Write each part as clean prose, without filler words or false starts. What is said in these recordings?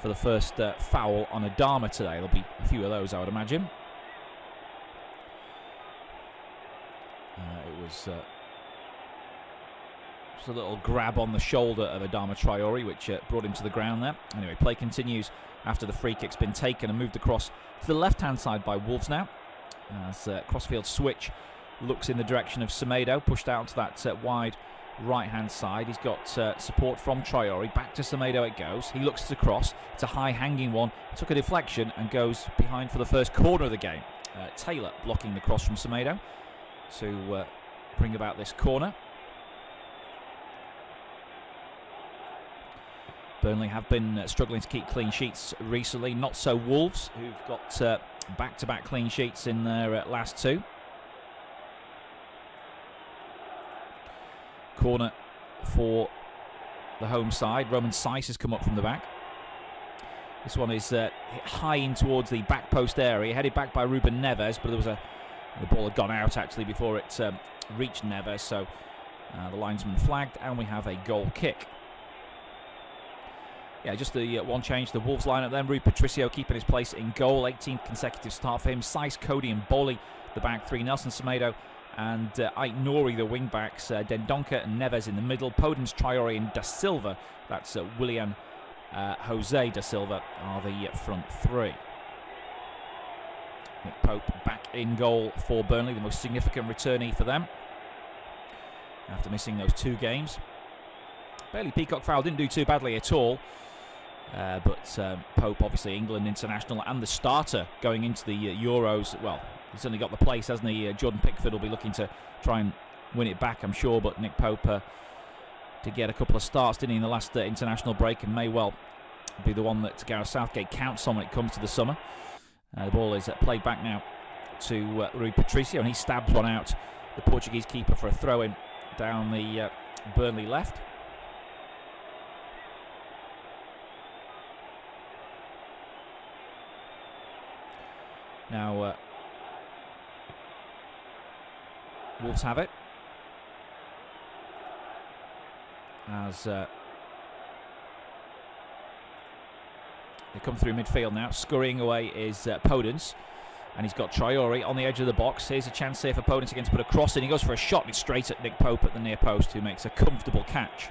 for the first foul on Adama today. There'll be a few of those, I would imagine. It was just a little grab on the shoulder of Adama Traore, which brought him to the ground there. Anyway, play continues after the free kick's been taken and moved across to the left-hand side by Wolves now. As crossfield switch looks in the direction of Semedo, pushed out to that wide right-hand side. He's got support from Traore. Back to Semedo it goes. He looks to cross. It's a high-hanging one. Took a deflection and goes behind for the first corner of the game. Taylor blocking the cross from Semedo to bring about this corner. Burnley have been struggling to keep clean sheets recently. Not so Wolves, who've got back-to-back clean sheets in their last two. Corner for the home side. Roman Saiss has come up from the back. This one is hit high in towards the back post area, headed back by Ruben Neves, but the ball had gone out actually before it reached Neves, so the linesman flagged, and we have a goal kick. Yeah, just the one change, the Wolves lineup then. Rui Patricio keeping his place in goal. 18th consecutive start for him. Saiss, Cody and Boli, the back three. Nelson Semedo and Ait Nouri, the wing-backs. Dendoncker and Neves in the middle. Podence, Traore and Da Silva. That's Willian Jose Da Silva are the front three. Nick Pope back in goal for Burnley, the most significant returnee for them after missing those 2 games. Bailey Peacock foul didn't do too badly at all. But Pope, obviously England international and the starter going into the Euros. Well, he's certainly got the place, hasn't he? Jordan Pickford will be looking to try and win it back, I'm sure. But Nick Pope did get a couple of starts, didn't he, in the last international break, and may well be the one that Gareth Southgate counts on when it comes to the summer. The ball is played back now to Rui Patricio, and he stabs one out, the Portuguese keeper, for a throw-in down the Burnley left. Now, Wolves have it as they come through midfield now. Scurrying away is Podence, and he's got Traore on the edge of the box. Here's a chance here for Podence again to put a cross in. He goes for a shot, and it's straight at Nick Pope at the near post, who makes a comfortable catch.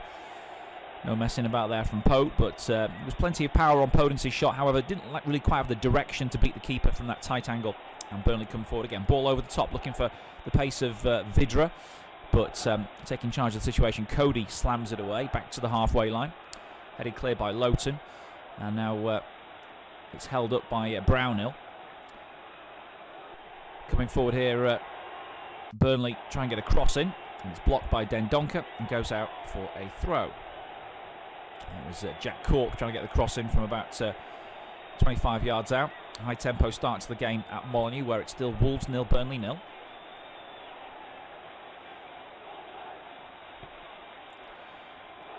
No messing about there from Pope, but there was plenty of power on Podence's shot. However, didn't really quite have the direction to beat the keeper from that tight angle. And Burnley come forward again. Ball over the top, looking for the pace of Vidra, but taking charge of the situation. Cody slams it away, back to the halfway line. Headed clear by Lowton. And now it's held up by Brownhill. Coming forward here, Burnley try and get a cross in. And it's blocked by Dendoncker and goes out for a throw. It was Jack Cork trying to get the cross in from about 25 yards out. High tempo start to the game at Molineux, where it's still Wolves 0, Burnley 0.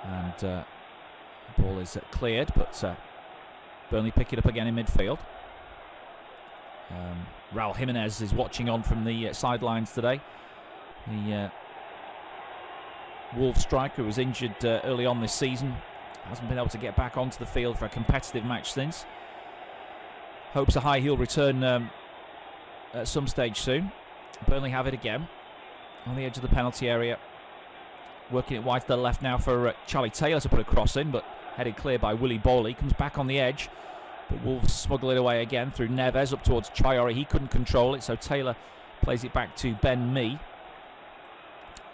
And the ball is cleared, but Burnley pick it up again in midfield. Raul Jimenez is watching on from the sidelines today. The Wolves striker was injured early on this season. Hasn't been able to get back onto the field for a competitive match since. Hopes are high he'll return at some stage soon. Burnley have it again on the edge of the penalty area. Working it wide to the left now for Charlie Taylor to put a cross in, but headed clear by Willy Bowley. Comes back on the edge, but Wolves smuggle it away again through Neves up towards Traore. He couldn't control it, so Taylor plays it back to Ben Mee.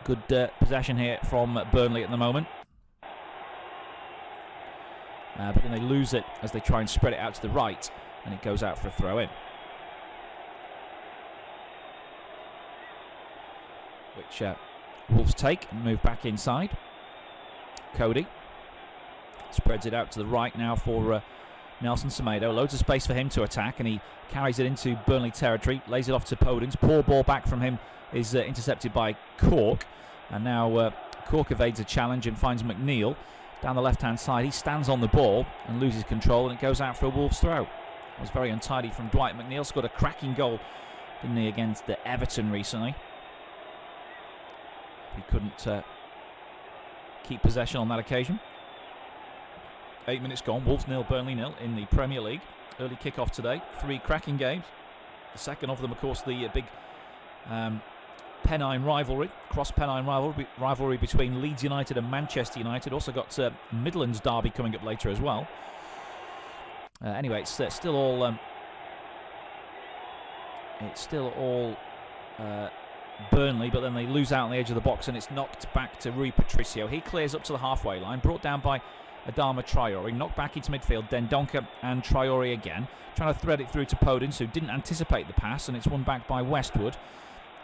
Good possession here from Burnley at the moment. But then they lose it as they try and spread it out to the right, and it goes out for a throw-in. Which Wolves take and move back inside. Cody spreads it out to the right now for Nelson Semedo. Loads of space for him to attack, and he carries it into Burnley territory, lays it off to Podence. Poor ball back from him is intercepted by Cork, and now Cork evades a challenge and finds McNeil down the left-hand side. He stands on the ball and loses control, and it goes out for a Wolves throw. It was very untidy from Dwight McNeil. Scored a cracking goal, didn't he, against Everton recently. He couldn't keep possession on that occasion. 8 minutes gone. Wolves 0, Burnley 0 in the Premier League. Early kick-off today. 3 cracking games. The second of them, of course, the big Pennine rivalry, cross-Pennine rivalry between Leeds United and Manchester United. Also got Midlands derby coming up later as well. Anyway, it's still all Burnley, but then they lose out on the edge of the box and it's knocked back to Rui Patricio. He clears up to the halfway line, brought down by Adama Traore, knocked back into midfield, Dendoncker and Traore again, trying to thread it through to Podence, who didn't anticipate the pass, and it's won back by Westwood.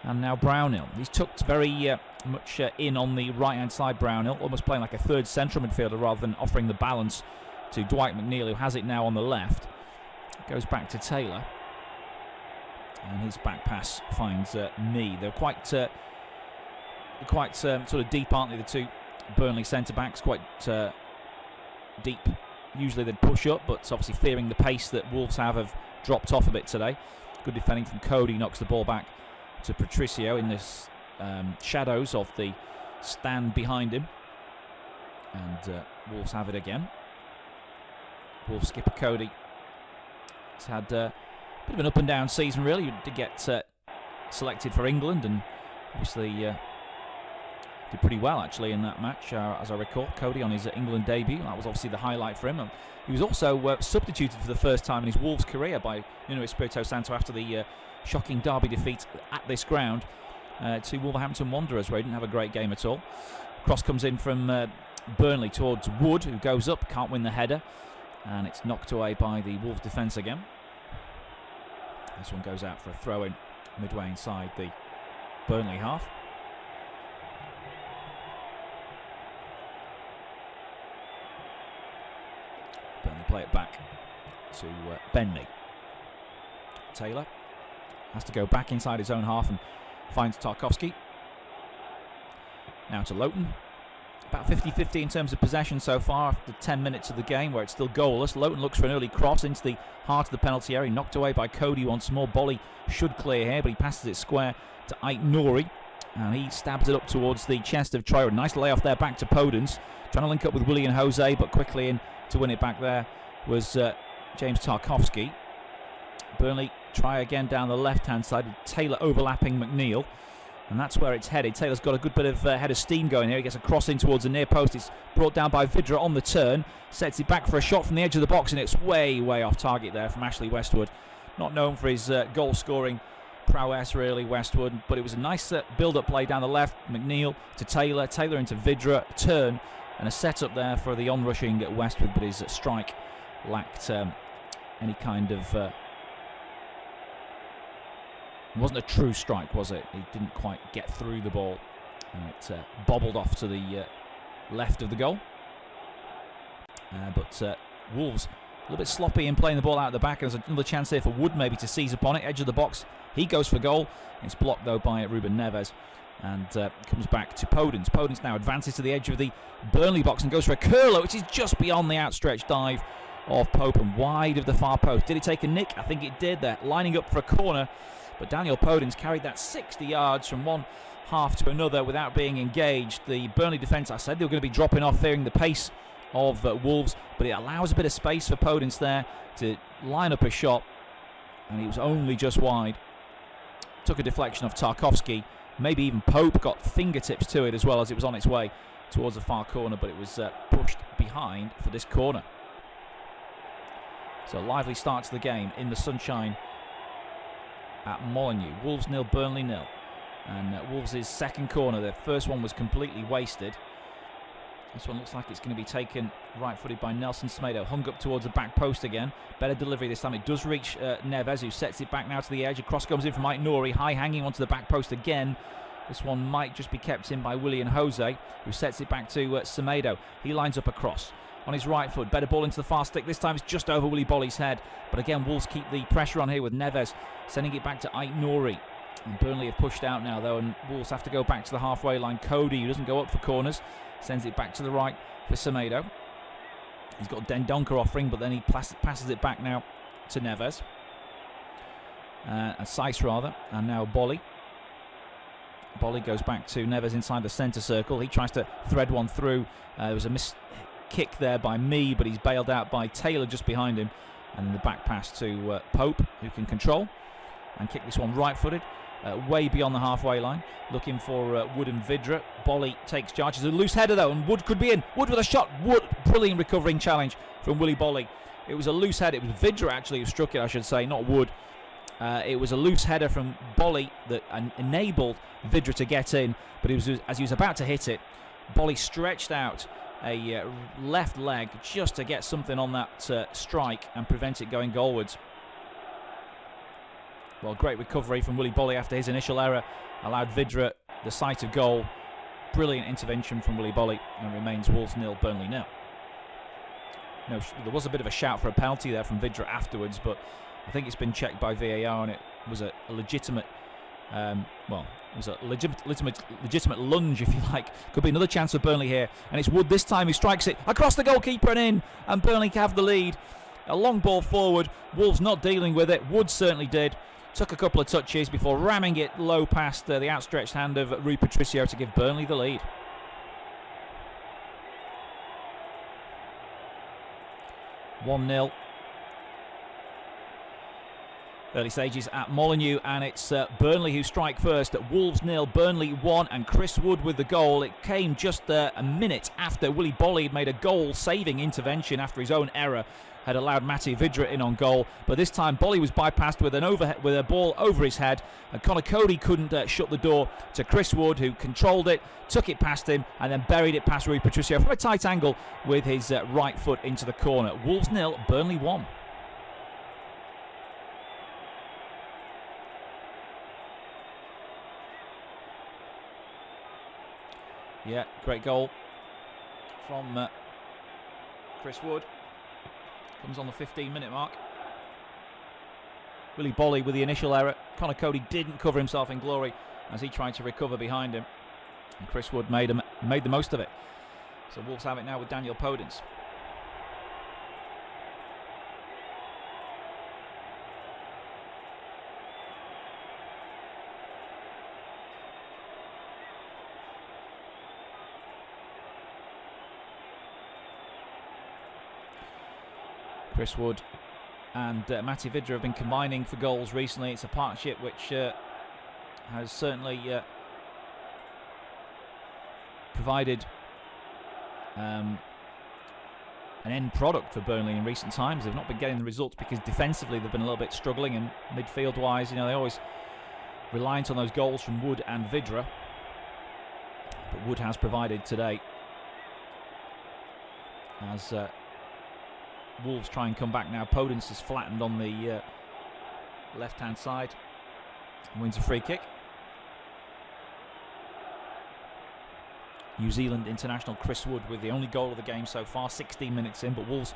And now Brownhill. He's tucked very much in on the right-hand side, Brownhill, almost playing like a third central midfielder rather than offering the balance to Dwight McNeil, who has it now on the left. Goes back to Taylor. And his back pass finds Mee. They're quite sort of deep, aren't they, the two Burnley centre-backs? Quite deep. Usually they'd push up, but obviously fearing the pace that Wolves have dropped off a bit today. Good defending from Cody, knocks the ball back to Patricio in this shadows of the stand behind him. And Wolves have it again. Wolves skipper Cody has had a bit of an up and down season, really. He did get selected for England and obviously did pretty well actually in that match, as I recall. Cody on his England debut, that was obviously the highlight for him. And he was also substituted for the first time in his Wolves career by Nuno Espirito Santo after the shocking derby defeat at this ground to Wolverhampton Wanderers, where he didn't have a great game at all. Cross comes in from Burnley towards Wood, who goes up, can't win the header, and it's knocked away by the Wolves defence again. This one goes out for a throw-in midway inside the Burnley half. Burnley play it back to Bentley. Taylor has to go back inside his own half and finds Tarkowski. Now to Lowton. About 50-50 in terms of possession so far after 10 minutes of the game, where it's still goalless. Lowton looks for an early cross into the heart of the penalty area. Knocked away by Cody once more. Bolly should clear here, but he passes it square to Ait Nouri. And he stabs it up towards the chest of Traore. Nice layoff there back to Podence. Trying to link up with Willian Jose, but quickly in to win it back there was James Tarkowski. Burnley try again down the left-hand side with Taylor overlapping McNeil. And that's where it's headed. Taylor's got a good bit of head of steam going here. He gets a cross in towards the near post. It's brought down by Vidra on the turn. Sets it back for a shot from the edge of the box, and it's way, way off target there from Ashley Westwood. Not known for his goal-scoring prowess, really, Westwood. But it was a nice build-up play down the left. McNeil to Taylor. Taylor into Vidra. Turn. And a set-up there for the on-rushing Westwood. But his strike lacked any kind of... It wasn't a true strike, was it? He didn't quite get through the ball. And it bobbled off to the left of the goal. But Wolves a little bit sloppy in playing the ball out of the back. There's another chance here for Wood maybe to seize upon it. Edge of the box. He goes for goal. It's blocked, though, by Ruben Neves. And comes back to Podence. Podence now advances to the edge of the Burnley box and goes for a curler, which is just beyond the outstretched dive of Pope and wide of the far post. Did it take a nick? I think it did there. Lining up for a corner. But Daniel Podence carried that 60 yards from one half to another without being engaged. The Burnley defence, I said they were going to be dropping off, fearing the pace of Wolves, but it allows a bit of space for Podence there to line up a shot, and he was only just wide. Took a deflection of Tarkowski. Maybe even Pope got fingertips to it as well as it was on its way towards the far corner, but it was pushed behind for this corner. So a lively start to the game in the sunshine at Molineux. Wolves 0, Burnley 0. And Wolves' second corner, their first one was completely wasted. This one looks like it's going to be taken right-footed by Nelson Semedo. Hung up towards the back post again. Better delivery this time. It does reach Neves, who sets it back now to the edge. A cross comes in from Ait Nouri, high-hanging onto the back post again. This one might just be kept in by Willian Jose, who sets it back to Semedo. He lines up a cross on his right foot. Better ball into the far stick. This time it's just over Willy Bolly's head. But again, Wolves keep the pressure on here with Neves sending it back to Ait Nouri. And Burnley have pushed out now, though, and Wolves have to go back to the halfway line. Cody, who doesn't go up for corners, sends it back to the right for Semedo. He's got Dendoncker offering, but then he passes it back now to Neves. Saiss, rather, and now Bolly. Bolly goes back to Neves inside the centre circle. He tries to thread one through. There was a kick there by me, but he's bailed out by Taylor just behind him. And the back pass to Pope, who can control and kick this one right-footed, way beyond the halfway line, looking for Wood and Vidra. Bolly takes charge. It's a loose header though, and Wood could be in. Wood with a shot. Wood, brilliant recovering challenge from Willy Bolly. It was a loose header. It was Vidra actually who struck it, I should say, not Wood. It was a loose header from Bolly that enabled Vidra to get in, but as he was about to hit it, Bolly stretched out a left leg just to get something on that strike and prevent it going goalwards. Well, great recovery from Willy Bolly after his initial error allowed Vidra the sight of goal. Brilliant intervention from Willy Bolly, and remains Wolves 0, Burnley 0. No, there was a bit of a shout for a penalty there from Vidra afterwards, but I think it's been checked by VAR, and it was a legitimate, it was a legitimate lunge, if you like. Could be another chance for Burnley here, and it's Wood this time who strikes it across the goalkeeper and in, and Burnley have the lead. A long ball forward, Wolves not dealing with it. Wood certainly did. Took a couple of touches before ramming it low past the outstretched hand of Rui Patricio to give Burnley the lead. (1-0). Early stages at Molineux, and it's Burnley who strike first. At Wolves 0, Burnley 1, and Chris Wood with the goal. It came just a minute after Willy Bolly had made a goal-saving intervention after his own error had allowed Matty Vidra in on goal. But this time Bolly was bypassed with a ball over his head, and Connor Cody couldn't shut the door to Chris Wood, who controlled it, took it past him, and then buried it past Rui Patricio from a tight angle with his right foot into the corner. Wolves 0, Burnley 1. Yeah, great goal from Chris Wood. Comes on the 15-minute mark. Willy Bolly with the initial error. Connor Cody didn't cover himself in glory as he tried to recover behind him, and Chris Wood made the most of it. So Wolves have it now with Daniel Podence. Chris Wood and Matty Vidra have been combining for goals recently. It's a partnership which has certainly provided an end product for Burnley in recent times. They've not been getting the results because defensively they've been a little bit struggling, and midfield-wise, they always reliant on those goals from Wood and Vidra. But Wood has provided today as Wolves try and come back now. Podence is flattened on the left-hand side and wins a free kick. New Zealand international Chris Wood with the only goal of the game so far, 16 minutes in, but Wolves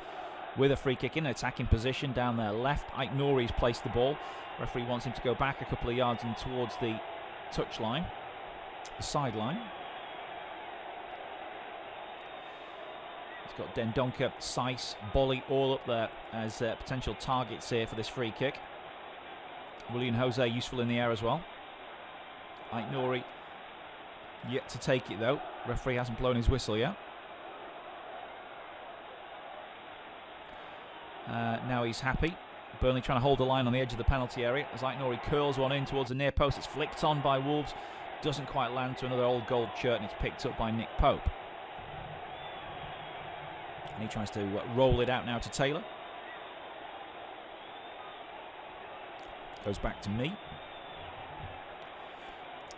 with a free kick in attacking position down their left. Ike Nouri's placed the ball. Referee wants him to go back a couple of yards and towards the touchline, the sideline. He's got Dendoncker, Seiss, Bolly all up there as potential targets here for this free kick. Willian Jose useful in the air as well. Ike Nouri yet to take it though. Referee hasn't blown his whistle yet. Now he's happy. Burnley trying to hold the line on the edge of the penalty area as Ike Nouri curls one in towards the near post. It's flicked on by Wolves. Doesn't quite land to another old gold shirt, and it's picked up by Nick Pope. And he tries to roll it out now to Taylor. Goes back to me.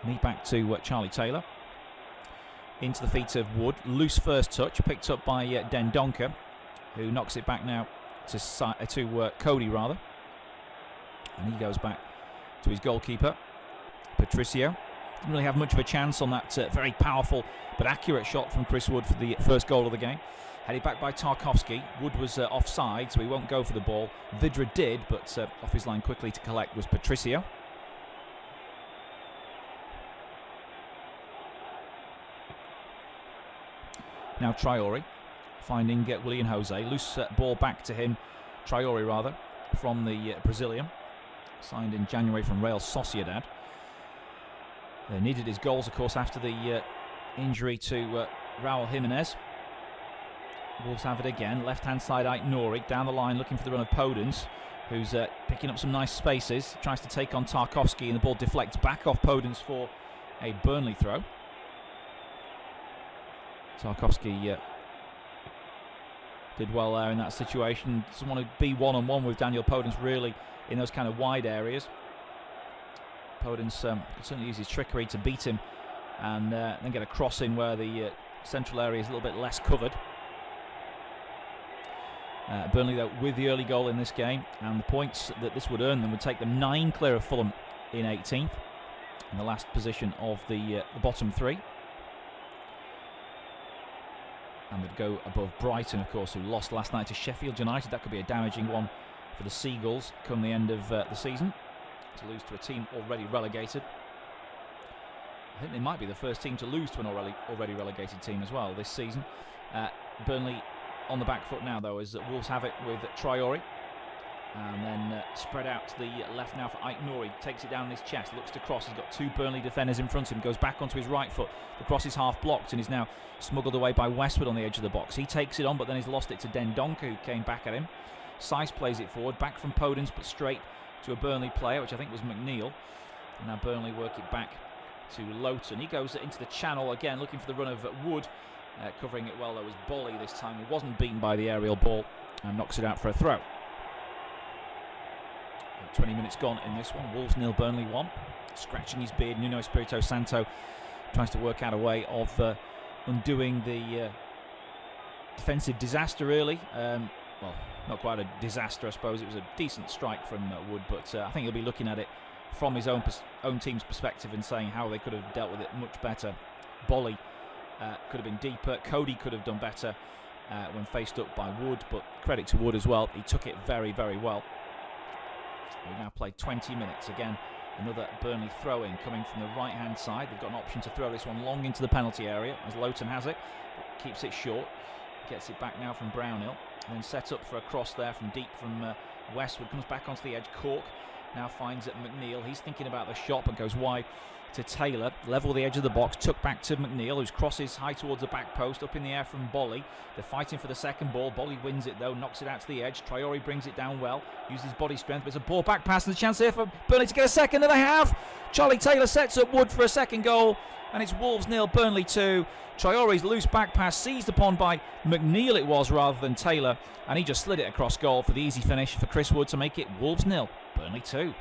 Me back to Charlie Taylor. Into the feet of Wood. Loose first touch, picked up by Dendoncker, who knocks it back now to Cody rather. And he goes back to his goalkeeper, Patricio. Didn't really have much of a chance on that very powerful but accurate shot from Chris Wood for the first goal of the game. Headed back by Tarkowski. Wood was offside, so he won't go for the ball. Vidra did, but off his line quickly to collect was Patricio. Now Traore finding Willian Jose. Loose ball back to him, Traore rather, from the Brazilian. Signed in January from Real Sociedad. They needed his goals, of course, after the injury to Raul Jimenez. Wolves have it again. Left-hand side, Aït-Nouri down the line looking for the run of Podence, who's picking up some nice spaces. Tries to take on Tarkowski, and the ball deflects back off Podence for a Burnley throw. Tarkowski did well there in that situation. Doesn't want to be one-on-one with Daniel Podence really in those kind of wide areas. Podence could certainly use his trickery to beat him and then get a cross in where the central area is a little bit less covered. Burnley, though, with the early goal in this game, and the points that this would earn them would take them 9 clear of Fulham in 18th, in the last position of the bottom 3. And they'd go above Brighton, of course, who lost last night to Sheffield United. That could be a damaging one for the Seagulls come the end of the season, to lose to a team already relegated. I think they might be the first team to lose to an already relegated team as well this season. Burnley on the back foot now, though, as Wolves have it with Traore. And then spread out to the left now for Aït-Nouri. Takes it down on his chest, looks to cross. He's got 2 Burnley defenders in front of him. Goes back onto his right foot. The cross is half blocked and is now smuggled away by Westwood on the edge of the box. He takes it on, but then he's lost it to Dendoncker, who came back at him. Sice plays it forward, back from Podence, but straight to a Burnley player, which I think was McNeil. And now Burnley work it back to Lowton. He goes into the channel again, looking for the run of Wood. Covering it well, there was Bolly this time. He wasn't beaten by the aerial ball and knocks it out for a throw. 20 minutes gone in this one. Wolves 0, Burnley 1. Scratching his beard, Nuno Espirito Santo tries to work out a way of undoing the defensive disaster early. Well, not quite a disaster, I suppose. It was a decent strike from Wood, but I think he'll be looking at it from his own team's perspective and saying how they could have dealt with it much better. Bolly could have been deeper. Cody could have done better when faced up by Wood, but credit to Wood as well. He took it very, very well. We've now played 20 minutes. Again, another Burnley throw-in coming from the right-hand side. They've got an option to throw this one long into the penalty area, as Lowton has it, but keeps it short. Gets it back now from Brownhill, and then sets up for a cross there from deep from Westwood. Comes back onto the edge. Cork now finds it McNeil. He's thinking about the shot, but goes wide to Taylor. Level the edge of the box. Took back to McNeil, whose crosses high towards the back post. Up in the air from Bolly. They're fighting for the second ball. Bolly wins it though. Knocks it out to the edge. Traore brings it down well. Uses his body strength. But it's a ball back pass, and a chance here for Burnley to get a second. And they have. Charlie Taylor sets up Wood for a second goal. And it's Wolves 0, Burnley 2. Traore's loose back pass seized upon by McNeil it was rather than Taylor. And he just slid it across goal for the easy finish for Chris Wood to make it Wolves 0, Burnley 2.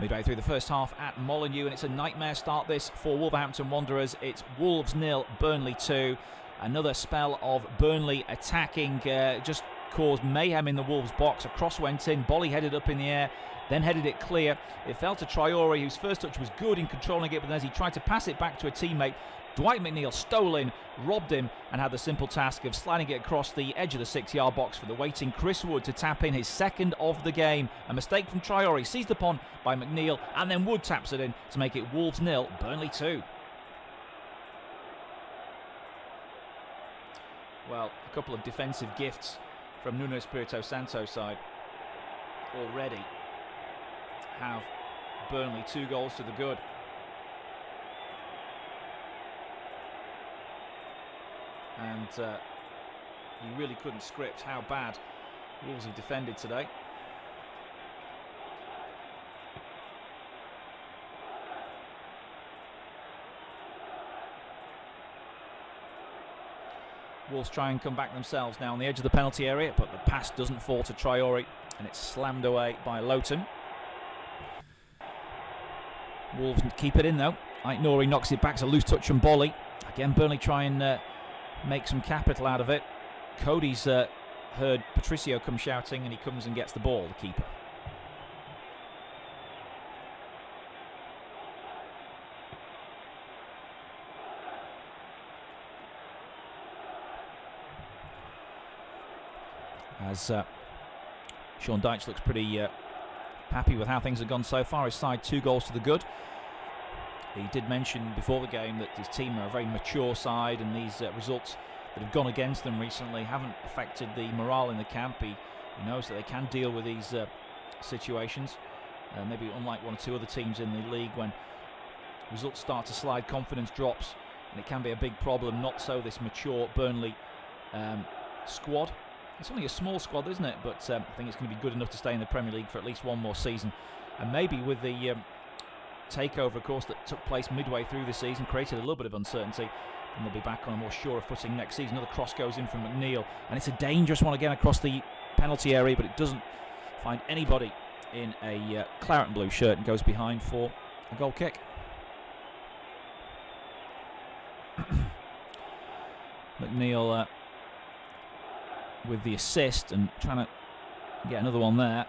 Midway through the first half at Molineux, and it's a nightmare start this for Wolverhampton Wanderers. It's Wolves 0, Burnley 2. Another spell of Burnley attacking just caused mayhem in the Wolves box. A cross went in, Bolly headed up in the air, then headed it clear. It fell to Traore, whose first touch was good in controlling it, but as he tried to pass it back to a teammate, Dwight McNeil stole in, robbed him, and had the simple task of sliding it across the edge of the 6-yard box for the waiting Chris Wood to tap in his second of the game. A mistake from Traore, seized upon by McNeil, and then Wood taps it in to make it Wolves 0, Burnley 2. Well, a couple of defensive gifts from Nuno Espirito Santo's side already have Burnley 2 goals to the good. And you really couldn't script how bad Wolves have defended today. Wolves try and come back themselves now on the edge of the penalty area, but the pass doesn't fall to Traore, and it's slammed away by Lowton. Wolves keep it in though. Aït-Nouri knocks it back, to loose touch from Bolly. Again, Burnley try and make some capital out of it. Cody's heard Patricio come shouting, and he comes and gets the ball, the keeper. As Sean Dyche looks pretty happy with how things have gone so far. His side 2 goals to the good. He did mention before the game that his team are a very mature side, and these results that have gone against them recently haven't affected the morale in the camp. He knows that they can deal with these situations. Maybe unlike one or two other teams in the league, when results start to slide, confidence drops, and it can be a big problem. Not so this mature Burnley squad. It's only a small squad, isn't it? But I think it's going to be good enough to stay in the Premier League for at least one more season. And maybe with the takeover, of course, that took place midway through the season, created a little bit of uncertainty, and they'll be back on a more surer footing next season. Another cross goes in from McNeil, and it's a dangerous one again across the penalty area, but it doesn't find anybody in a claret and blue shirt and goes behind for a goal kick. McNeil with the assist and trying to get another one there.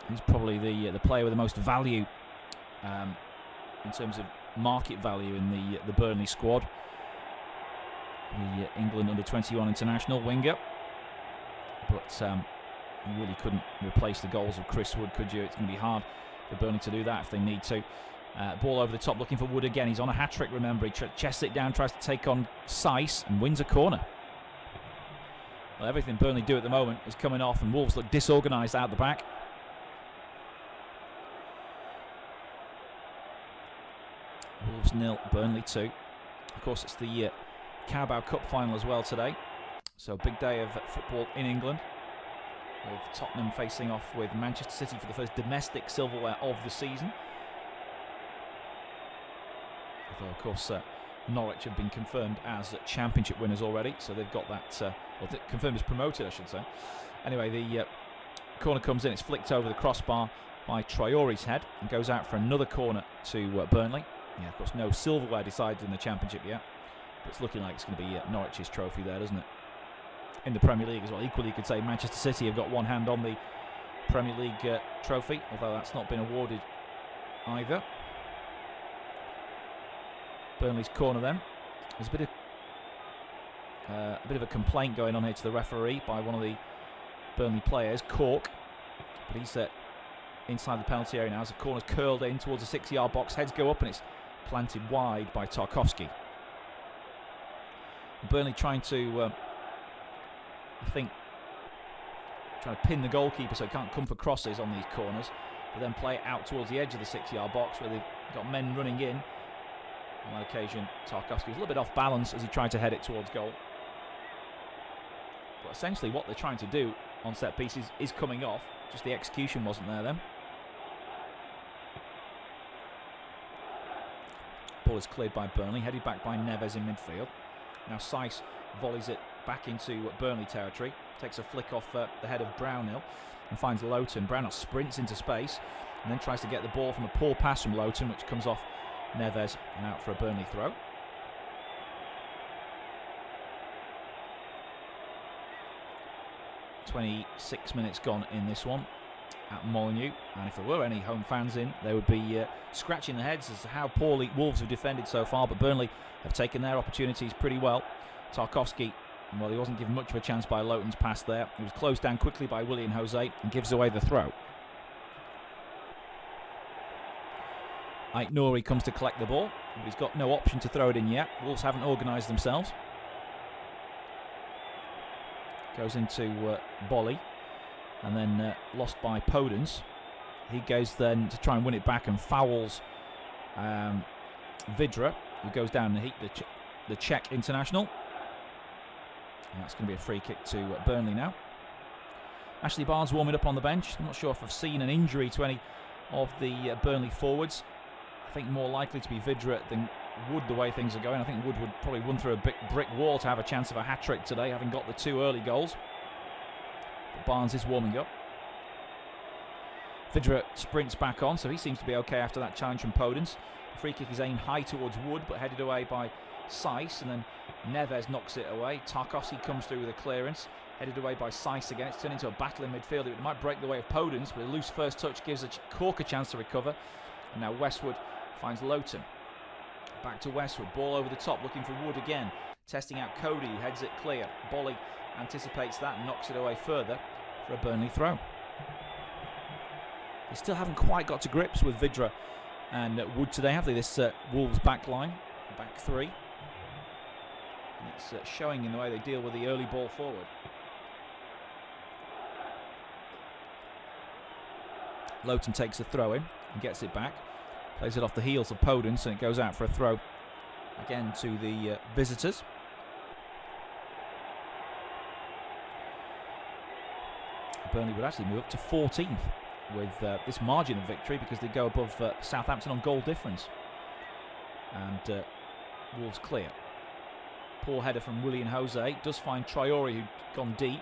He's probably the player with the most value in terms of market value in the Burnley squad. The England under-21 international winger. But you really couldn't replace the goals of Chris Wood, could you? It's going to be hard for Burnley to do that if they need to. Ball over the top, looking for Wood again. He's on a hat-trick, remember. He chests it down, tries to take on Syce and wins a corner. Well, everything Burnley do at the moment is coming off, and Wolves look disorganised out the back. Wolves 0, Burnley 2. Of course, it's the Carabao Cup final as well today. So big day of football in England, with Tottenham facing off with Manchester City for the first domestic silverware of the season. Although, of course, Norwich have been confirmed as championship winners already, so they've got that, confirmed as promoted, I should say. Anyway, the corner comes in, it's flicked over the crossbar by Traore's head, and goes out for another corner to Burnley. Yeah, of course, no silverware decided in the championship yet, but it's looking like it's going to be Norwich's trophy there, doesn't it? In the Premier League as well. Equally, you could say Manchester City have got one hand on the Premier League trophy, although that's not been awarded either. Burnley's corner then. There's a bit of a complaint going on here to the referee by one of the Burnley players, Cork, but he's inside the penalty area now as the corner's curled in towards the 6-yard box. Heads go up and it's planted wide by Tarkowski. Burnley trying to trying to pin the goalkeeper so he can't come for crosses on these corners, but then play it out towards the edge of the 6-yard box where they've got men running in. On that occasion, Tarkowski was a little bit off balance as he tried to head it towards goal. But essentially what they're trying to do on set pieces is coming off, just the execution wasn't there then. Ball is cleared by Burnley, headed back by Neves in midfield. Now Syce volleys it back into Burnley territory, takes a flick off the head of Brownhill and finds Lowton. Brownhill sprints into space and then tries to get the ball from a poor pass from Lowton, which comes off Neves and out for a Burnley throw. "26 minutes gone in this one at Molineux, and if there were any home fans in, they would be scratching their heads as to how poorly Wolves have defended so far, but Burnley have taken their opportunities pretty well. Tarkowski, well, he wasn't given much of a chance by Lowton's pass there. He was closed down quickly by Willian Jose and gives away the throw. Aït-Nouri comes to collect the ball, but he's got no option to throw it in yet. Wolves haven't organised themselves. Goes into Bolly, and then lost by Podence. He goes then to try and win it back and fouls Vidra, who goes down and hit the Czech international. And that's going to be a free kick to Burnley now. Ashley Barnes warming up on the bench. I'm not sure if I've seen an injury to any of the Burnley forwards. I think more likely to be Vidra than Wood the way things are going. I think Wood would probably run through a big brick wall to have a chance of a hat-trick today, having got the 2 early goals. But Barnes is warming up. Vidra sprints back on, so he seems to be okay after that challenge from Podence. The free kick is aimed high towards Wood, but headed away by Syce, and then Neves knocks it away. Tarkowski comes through with a clearance, headed away by Syce again. It's turned into a battle in midfield. It might break the way of Podence, but a loose first touch gives Cork a chance to recover. And now Westwood finds Lowton. Back to Westwood, ball over the top, looking for Wood again. Testing out Cody, who heads it clear. Bolly anticipates that and knocks it away further for a Burnley throw. They still haven't quite got to grips with Vidra and Wood today, have they? This Wolves back line, back three. And it's showing in the way they deal with the early ball forward. Lowton takes a throw in and gets it back. Plays it off the heels of Podence, and it goes out for a throw again to the visitors. Burnley would actually move up to 14th with this margin of victory, because they go above Southampton on goal difference. And Wolves clear. Poor header from Willian Jose. Does find Traore, who'd gone deep.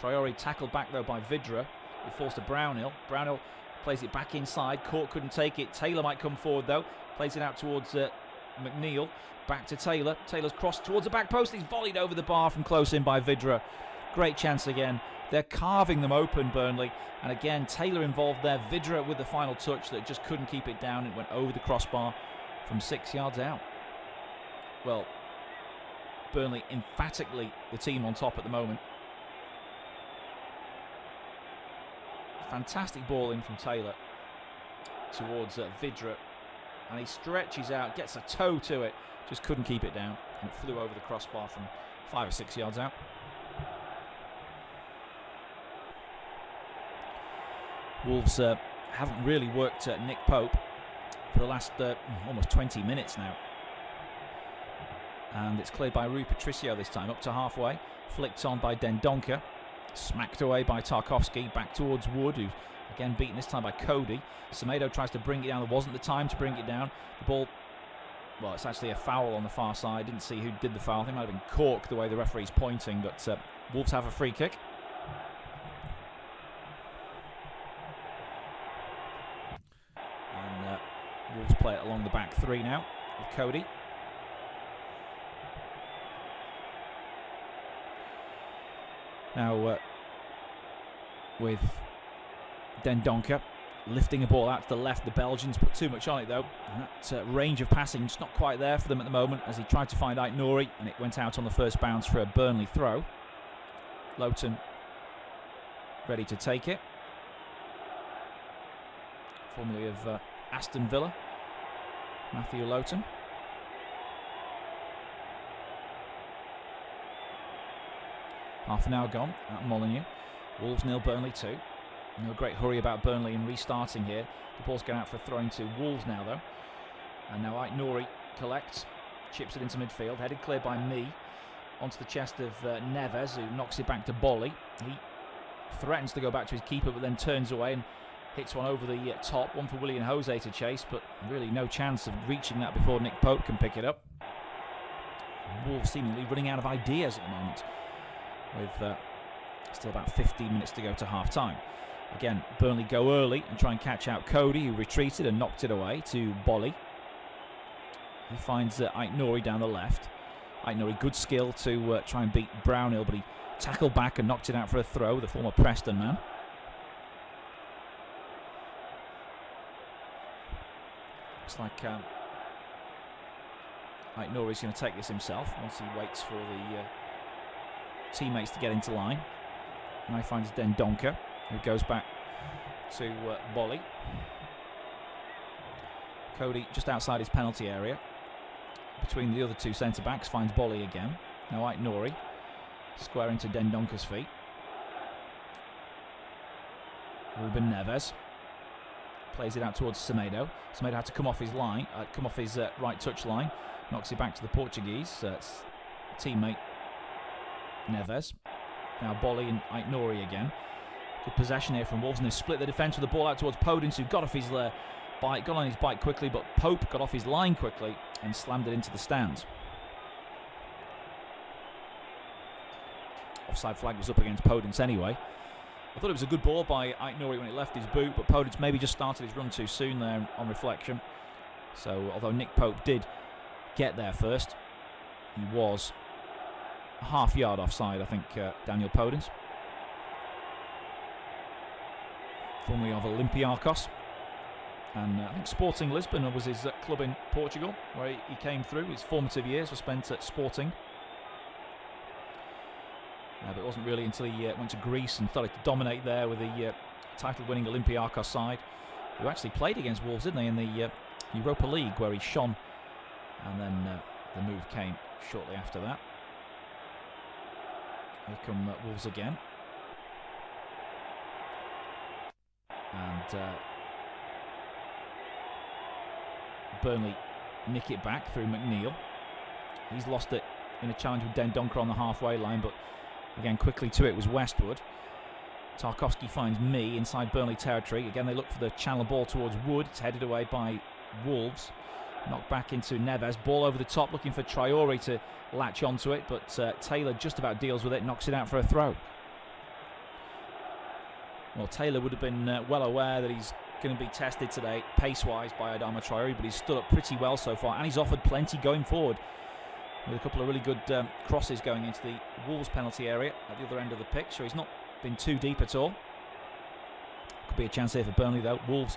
Traore tackled back though by Vidra, who forced to Brownhill. Brownhill plays it back inside. Court couldn't take it. Taylor might come forward though. Plays it out towards McNeil. Back to Taylor. Taylor's crossed towards the back post. He's volleyed over the bar from close in by Vidra. Great chance again. They're carving them open, Burnley. And again, Taylor involved there. Vidra with the final touch that just couldn't keep it down. It went over the crossbar from 6 yards out. Well, Burnley emphatically the team on top at the moment. Fantastic ball in from Taylor towards Vidra. And he stretches out, gets a toe to it. Just couldn't keep it down. And it flew over the crossbar from 5 or 6 yards out. Wolves haven't really worked Nick Pope for the last almost 20 minutes now. And it's cleared by Rui Patricio this time, up to halfway. Flicked on by Dendoncker. Smacked away by Tarkowski. Back towards Wood, who's again beaten this time by Cody. Semedo tries to bring it down. There wasn't the time to bring it down. The ball, well, it's actually a foul on the far side. Didn't see who did the foul. I think it might have been Cork, the way the referee's pointing. But Wolves have a free kick. Wolves play it along the back three now with Cody. Now with Dendoncker lifting a ball out to the left. The Belgians put too much on it though. And that range of passing just not quite there for them at the moment, as he tried to find Aït-Nouri, and it went out on the first bounce for a Burnley throw. Lowton ready to take it. Formerly of Aston Villa, Matthew Lowton. Half an hour gone at Molineux. Wolves 0, Burnley 2. No great hurry about Burnley in restarting here. The ball's going out for a throw to Wolves now though. And now Aït-Nouri collects, chips it into midfield, headed clear by me. Onto the chest of Neves, who knocks it back to Bolly. He threatens to go back to his keeper, but then turns away and hits one over the top. One for Willian Jose to chase, but really no chance of reaching that before Nick Pope can pick it up. Wolves seemingly running out of ideas at the moment, with still about 15 minutes to go to half-time. Again, Burnley go early and try and catch out Cody, who retreated and knocked it away to Bolly. He finds Aït-Nouri down the left. Aït-Nouri, good skill to try and beat Brownhill, but he tackled back and knocked it out for a throw, the former Preston man. Looks like Aït-Nouri's going to take this himself once he waits for the teammates to get into line. Now he finds Dendoncker, who goes back to Bolly. Cody just outside his penalty area. Between the other two centre-backs, finds Bolly again. Now Aït-Nouri, square into Dendoncker's feet. Ruben Neves plays it out towards Semedo. Semedo had to come off his line, come off his right touch line. Knocks it back to the Portuguese teammate Neves. Now Bolly and Aït-Nouri again. Good possession here from Wolves, and they split the defence with the ball out towards Podence, who got off his bike, got on his bike quickly, but Pope got off his line quickly and slammed it into the stands. Offside flag was up against Podence anyway. I thought it was a good ball by Aït-Nouri when it left his boot, but Podence maybe just started his run too soon there on reflection. So although Nick Pope did get there first, he was a half yard offside, I think, Daniel Podence. Formerly of Olympiacos. And I think Sporting Lisbon was his club in Portugal, where he came through. His formative years were spent at Sporting. But it wasn't really until he went to Greece and started to dominate there with the title-winning Olympiacos side, who actually played against Wolves, didn't they, in the Europa League, where he shone. And then the move came shortly after that. Here come Wolves again. And Burnley nick it back through McNeil. He's lost it in a challenge with Dendoncker on the halfway line, but again quickly to it was Westwood. Tarkowski finds me inside Burnley territory. Again they look for the channel ball towards Wood. It's headed away by Wolves. Knocked back into Neves. Ball over the top, looking for Traore to latch onto it, but Taylor just about deals with it, knocks it out for a throw. Well, Taylor would have been well aware that he's going to be tested today pace-wise by Adama Traore, but he's stood up pretty well so far, and he's offered plenty going forward with a couple of really good crosses going into the Wolves penalty area at the other end of the pitch, so he's not been too deep at all. Could be a chance here for Burnley though. Wolves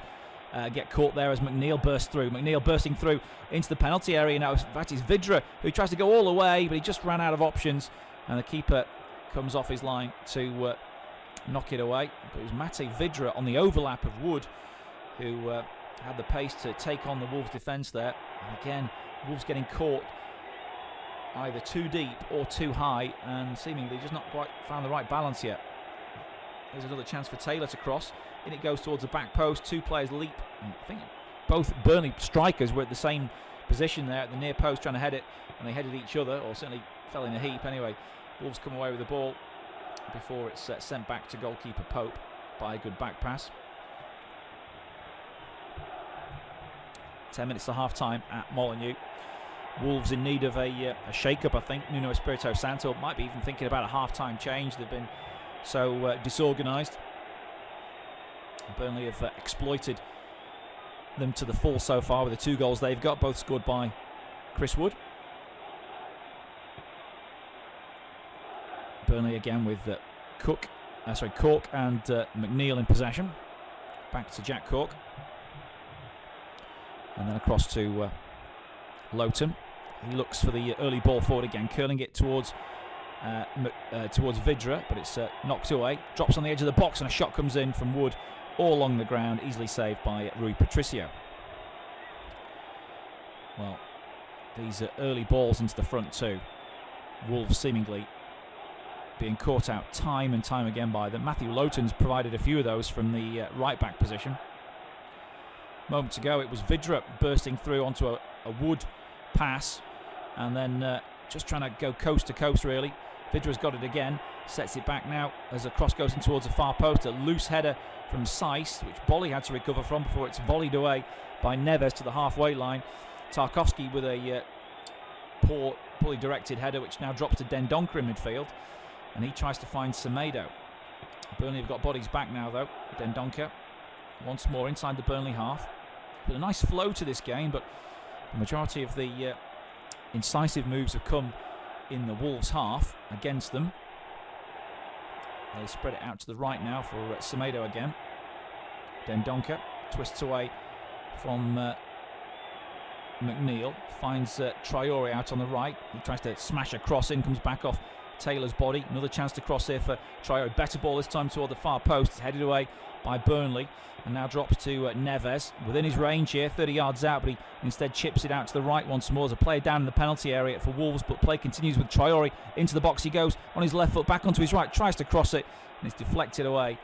get caught there as McNeil bursts through. McNeil bursting through into the penalty area now. In fact, it's Vydra who tries to go all the way, but he just ran out of options, and the keeper comes off his line to knock it away. But it was Mate Vydra on the overlap of Wood who had the pace to take on the Wolves defence there. And again, Wolves getting caught either too deep or too high, and seemingly just not quite found the right balance yet. Here's another chance for Taylor to cross. In it goes towards the back post. Two players leap. And I think both Burnley strikers were at the same position there at the near post trying to head it, and they headed each other, or certainly fell in a heap. Anyway, Wolves come away with the ball before it's sent back to goalkeeper Pope by a good back pass. 10 minutes to half-time at Molineux. Wolves in need of a shake-up, I think. Nuno Espirito Santo might be even thinking about a half-time change. They've been so disorganised. Burnley have exploited them to the full so far with the 2 goals they've got, both scored by Chris Wood. Burnley again with Cork and McNeil in possession. Back to Jack Cork. And then across to Lowton. He looks for the early ball forward again, curling it towards Vydra, but it's knocked away. Drops on the edge of the box, and a shot comes in from Wood all along the ground, easily saved by Rui Patricio. Well, these early balls into the front two. Wolves seemingly being caught out time and time again by them. Matthew Lowton's provided a few of those from the right back position. Moments ago it was Vydra bursting through onto a Wood pass, and then just trying to go coast to coast really. Vidra's got it again, sets it back now as a cross goes in towards the far post. A loose header from Seiss, which Bolly had to recover from before it's volleyed away by Neves to the halfway line. Tarkowski with a poorly directed header, which now drops to Dendoncker in midfield, and he tries to find Semedo. Burnley have got bodies back now though. Dendoncker once more inside the Burnley half. But a nice flow to this game, but the majority of the incisive moves have come in the Wolves half against them. They spread it out to the right now for Semedo again. Dendoncker twists away from McNeil, finds Traore out on the right. He tries to smash a cross in, comes back off Taylor's body. Another chance to cross here for Traore. Better ball this time toward the far post. It's headed away by Burnley and now drops to Neves. Within his range here, 30 yards out, but he instead chips it out to the right once more. There's a player down in the penalty area for Wolves, but play continues with Traore into the box. He goes on his left foot, back onto his right, tries to cross it, and it's deflected away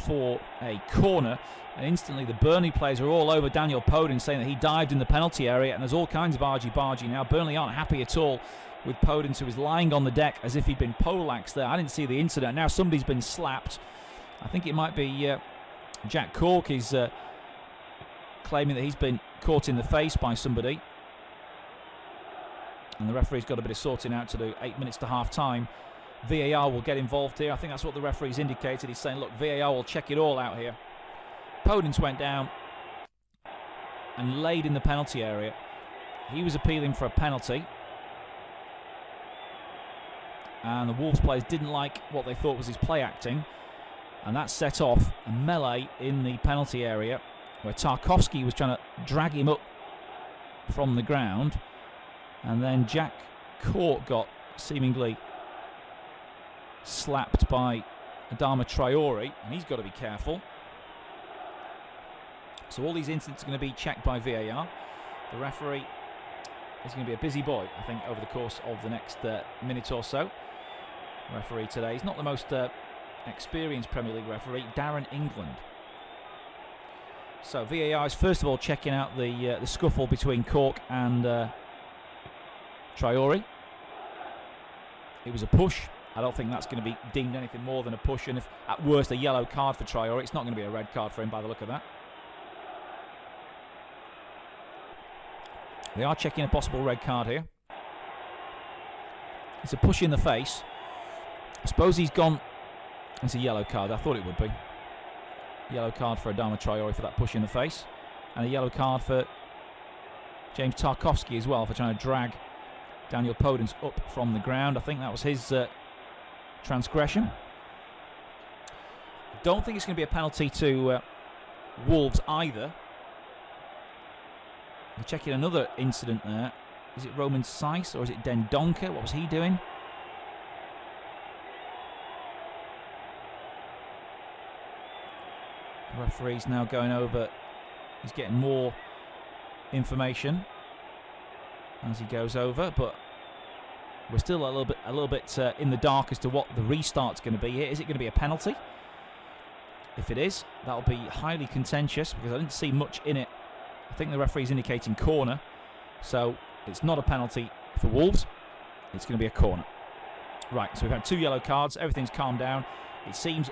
for a corner. And instantly the Burnley players are all over Daniel Podin, saying that he dived in the penalty area, and there's all kinds of argy-bargy now. Burnley aren't happy at all with Podin, who was lying on the deck as if he'd been poleaxed there. I didn't see the incident. Now somebody's been slapped. I think it might be Jack Cork is claiming that he's been caught in the face by somebody, and the referee's got a bit of sorting out to do. 8 minutes to half time. VAR will get involved here. I think that's what the referee's indicated. He's saying, look, VAR will check it all out here. Podins went down and laid in the penalty area. He was appealing for a penalty, and the Wolves players didn't like what they thought was his play acting, and that set off a melee in the penalty area where Tarkowski was trying to drag him up from the ground, and then Jack Cork got seemingly slapped by Adama Traore, and he's got to be careful. So all these incidents are going to be checked by VAR. The referee is going to be a busy boy, I think, over the course of the next minute or so. Referee today is not the most experienced Premier League referee, Darren England. So VAR is first of all checking out the scuffle between Cork and Traore. It was a push. I don't think that's going to be deemed anything more than a push, and if at worst a yellow card for Traore, it's not going to be a red card for him by the look of that. They are checking a possible red card here. It's a push in the face. I suppose he's gone. It's a yellow card. I thought it would be. Yellow card for Adama Traore for that push in the face. And a yellow card for James Tarkowski as well for trying to drag Daniel Podence up from the ground. I think that was his transgression. I don't think it's going to be a penalty to Wolves either. We're checking another incident there. Is it Roman Seiss or is it Dendoncker? What was he doing? The referee's now going over. He's getting more information as he goes over, but we're still a little bit in the dark as to what the restart's going to be here. Is it going to be a penalty? If it is, that'll be highly contentious because I didn't see much in it. I think the referee's indicating corner, so it's not a penalty for Wolves. It's going to be a corner. Right, so we've had 2 yellow cards. Everything's calmed down. It seems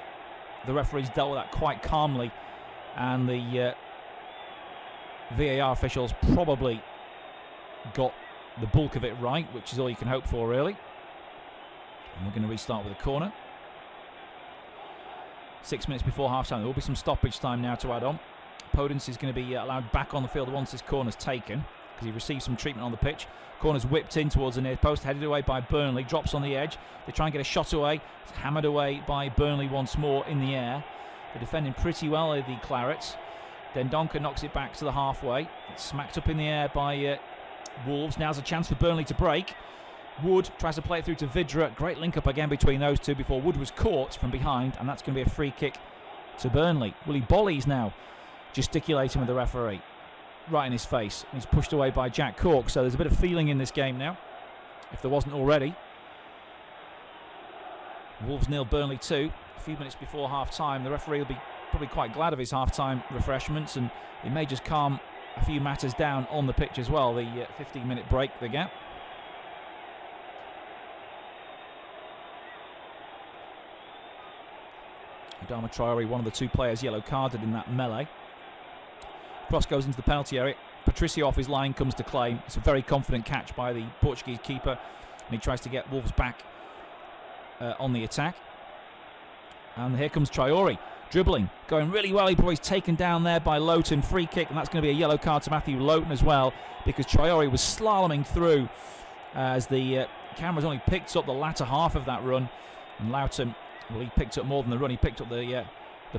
the referee's dealt with that quite calmly, and the VAR officials probably got the bulk of it right, which is all you can hope for, really. And we're going to restart with a corner. 6 minutes before half-time. There will be some stoppage time now to add on. Podence is going to be allowed back on the field once this corner's taken, because he received some treatment on the pitch. Corner's whipped in towards the near post, headed away by Burnley, drops on the edge. They try and get a shot away. It's hammered away by Burnley once more in the air. They're defending pretty well, the Clarets. Dendoncker knocks it back to the halfway. It's smacked up in the air by Wolves. Now's a chance for Burnley to break. Wood tries to play it through to Vidra. Great link-up again between those two before Wood was caught from behind, and that's going to be a free kick to Burnley. Willie Bolly's now gesticulating with the referee right in his face. He's pushed away by Jack Cork, so there's a bit of feeling in this game now, if there wasn't already. Wolves 0, Burnley 2. A few minutes before half-time. The referee will be probably quite glad of his half-time refreshments, and it may just calm a few matters down on the pitch as well, the 15-minute break they get. Adama Traore, one of the 2 players yellow carded in that melee. Cross goes into the penalty area. Patricio off his line comes to claim. It's a very confident catch by the Portuguese keeper, and he tries to get Wolves back on the attack. And here comes Traore, dribbling, going really well. He's taken down there by Loughton. Free kick, and that's going to be a yellow card to Matthew Loughton as well, because Traore was slaloming through as the cameras only picked up the latter half of that run. And Loughton, well, he picked up more than the run. He picked up the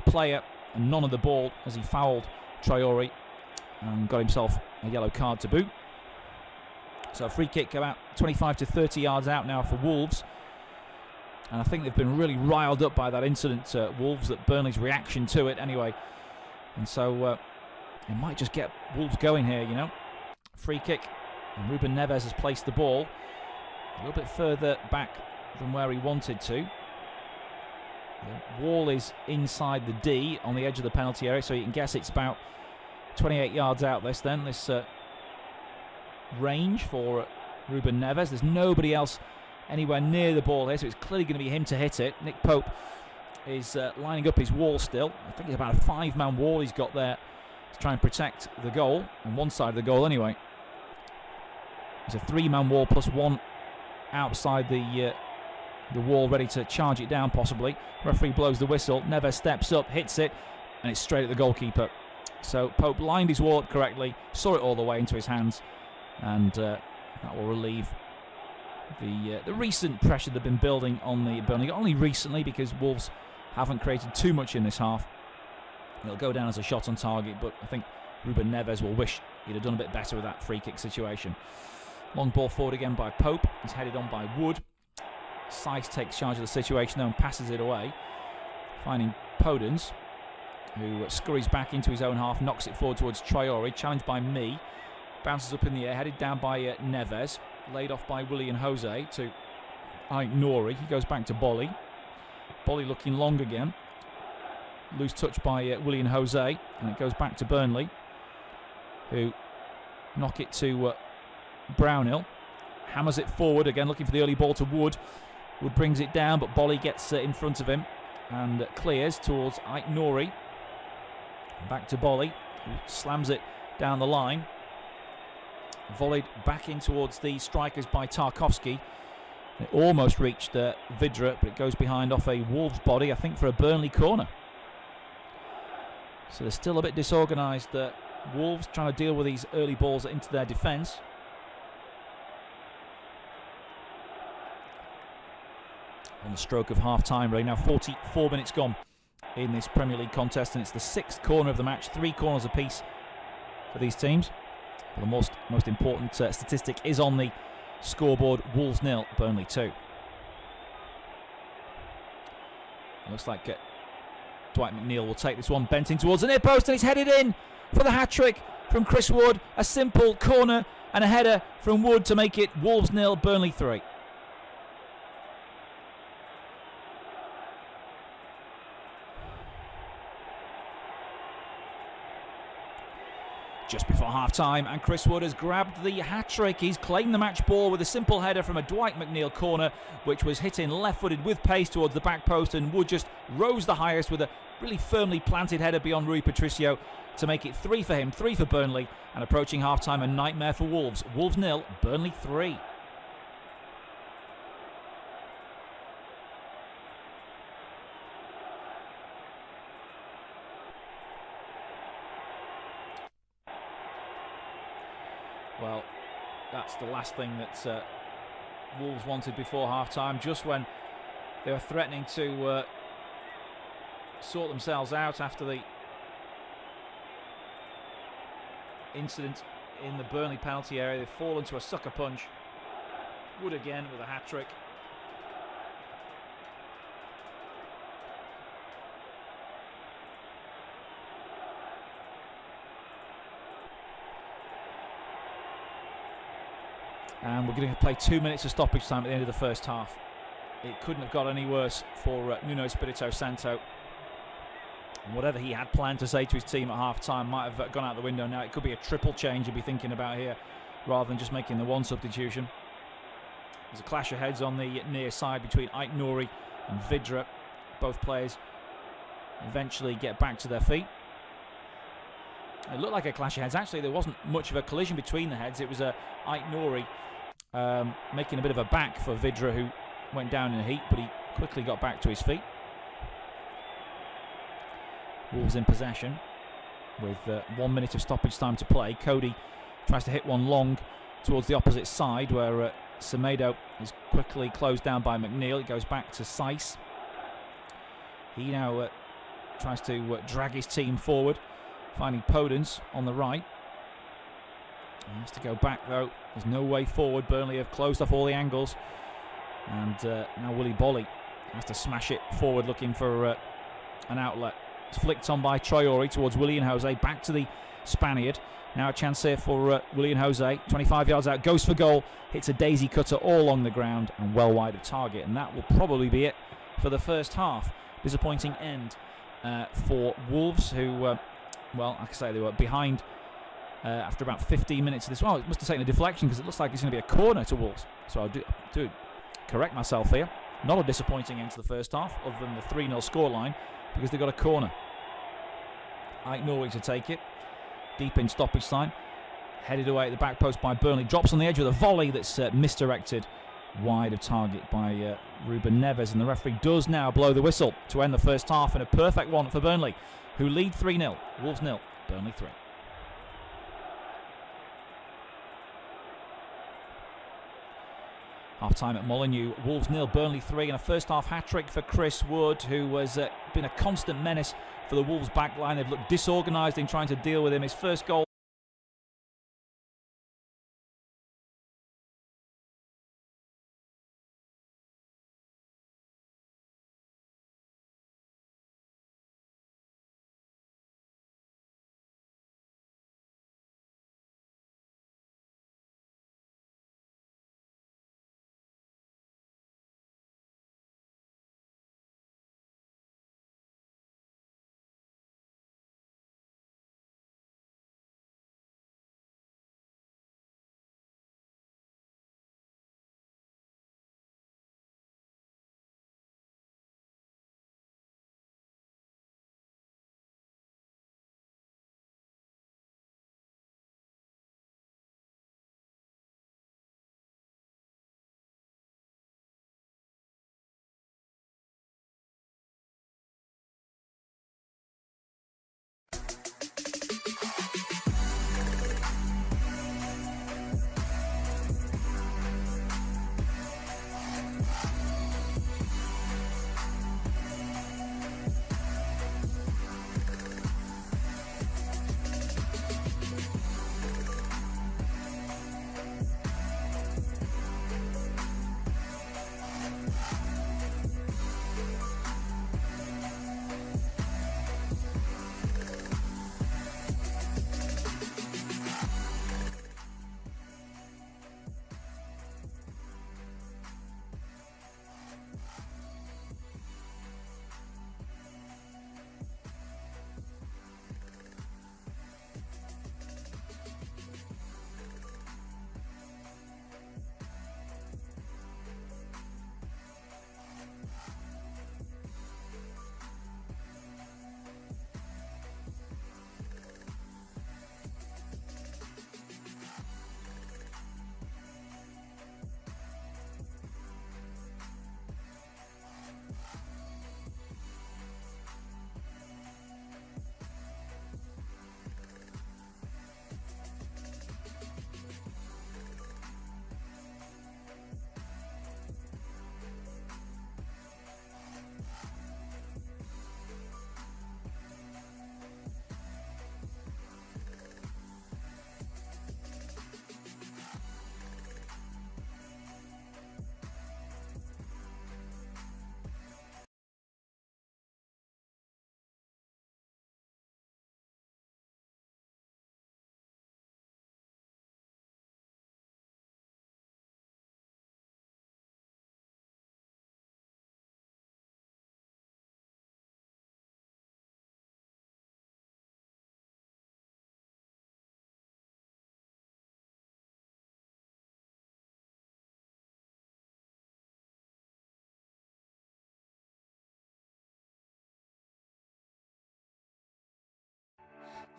player and none of the ball as he fouled Traore and got himself a yellow card to boot. So a free kick about 25 to 30 yards out now for Wolves. And I think they've been really riled up by that incident, Wolves, that Burnley's reaction to it anyway. And so it might just get Wolves going here, you know. Free kick, and Ruben Neves has placed the ball a little bit further back than where he wanted to. The wall is inside the D on the edge of the penalty area, so you can guess it's about 28 yards out this range for Ruben Neves. There's nobody else anywhere near the ball here, so it's clearly going to be him to hit it. Nick Pope is lining up his wall still. I think it's about a 5-man wall he's got there to try and protect the goal, on one side of the goal anyway. There's a 3-man wall plus 1 outside the wall ready to charge it down possibly. Referee blows the whistle. Neves steps up, hits it, and it's straight at the goalkeeper. So Pope lined his wall up correctly, saw it all the way into his hands, and that will relieve the recent pressure they've been building on the Burnley. Only recently, because Wolves haven't created too much in this half. It'll go down as a shot on target, but I think Ruben Neves will wish he'd have done a bit better with that free kick situation. Long ball forward again by Pope. He's headed on by Wood. Seiss takes charge of the situation though and passes it away, finding Podence, who scurries back into his own half, knocks it forward towards Traore, challenged by me, bounces up in the air, headed down by Neves, laid off by Willie and Jose to Nori. He goes back to Bolly. Bolly looking long again. loose touch by Willian Jose, and it goes back to Burnley, who knock it to Brownhill. Hammers it forward again, looking for the early ball to Wood. Wood brings it down, but Bolly gets in front of him and clears towards Ait-Nouri. Back to Bolly, who slams it down the line. Volleyed back in towards the strikers by Tarkowski. It almost reached Vidra, but it goes behind off a Wolves body, I think, for a Burnley corner. So they're still a bit disorganised. Wolves trying to deal with these early balls into their defence. On the stroke of half-time, really. Now 44 minutes gone in this Premier League contest, and it's the 6th corner of the match. 3 corners apiece for these teams. But the most important statistic is on the scoreboard. Wolves 0, Burnley 2. Looks like Dwight McNeil will take this one, bent in towards the near post, and it's headed in for the hat-trick from Chris Wood. A simple corner and a header from Wood to make it Wolves 0, Burnley 3. Just before half-time, and Chris Wood has grabbed the hat-trick. He's claimed the match ball with a simple header from a Dwight McNeil corner, which was hit in left-footed with pace towards the back post, and Wood just rose the highest with a really firmly planted header beyond Rui Patricio to make it 3 for him, 3 for Burnley, and approaching half-time, a nightmare for Wolves. Wolves 0, Burnley 3. Well, that's the last thing that Wolves wanted before half-time, just when they were threatening to sort themselves out after the incident in the Burnley penalty area. They've fallen to a sucker punch. Wood again with a hat-trick. And we're going to play 2 minutes of stoppage time at the end of the first half. It couldn't have got any worse for Nuno Espirito Santo. And whatever he had planned to say to his team at half-time might have gone out the window now. It could be a triple change he'd be thinking about here, rather than just making the one substitution. There's a clash of heads on the near side between Ait-Nouri and Vidra. Both players eventually get back to their feet. It looked like a clash of heads. Actually, there wasn't much of a collision between the heads. It was Ait-Nouri making a bit of a back for Vidra, who went down in a heap, but he quickly got back to his feet. Wolves in possession with 1 minute of stoppage time to play. Cody tries to hit one long towards the opposite side, where Semedo is quickly closed down by McNeil. It goes back to Saiss. He now tries to drag his team forward, finding Podence on the right. He has to go back, though. There's no way forward. Burnley have closed off all the angles. And now Willy Bolly has to smash it forward, looking for an outlet. It's flicked on by Traore towards Willian Jose. Back to the Spaniard. Now a chance here for Willian Jose. 25 yards out. Goes for goal. Hits a daisy cutter all along the ground and well wide of target. And that will probably be it for the first half. Disappointing end for Wolves, who, well, like I say, they were behind after about 15 minutes of this. Well, it must have taken a deflection, because it looks like it's going to be a corner to Wolves. So I'll do correct myself here. Not a disappointing end to the first half, other than the 3-0 scoreline, because they got a corner. Ait-Nouri to take it. Deep in stoppage time. Headed away at the back post by Burnley. Drops on the edge with a volley that's misdirected wide of target by Ruben Neves. And the referee does now blow the whistle to end the first half, and a perfect one for Burnley, who lead 3-0. Wolves 0, Burnley 3. Half-time at Molineux. Wolves 0, Burnley 3, and a first-half hat-trick for Chris Wood, who has been a constant menace for the Wolves back line. They've looked disorganised in trying to deal with him. His first goal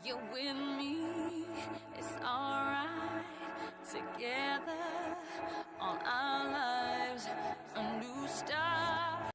You're with me, it's alright. Together, all our lives, a new start.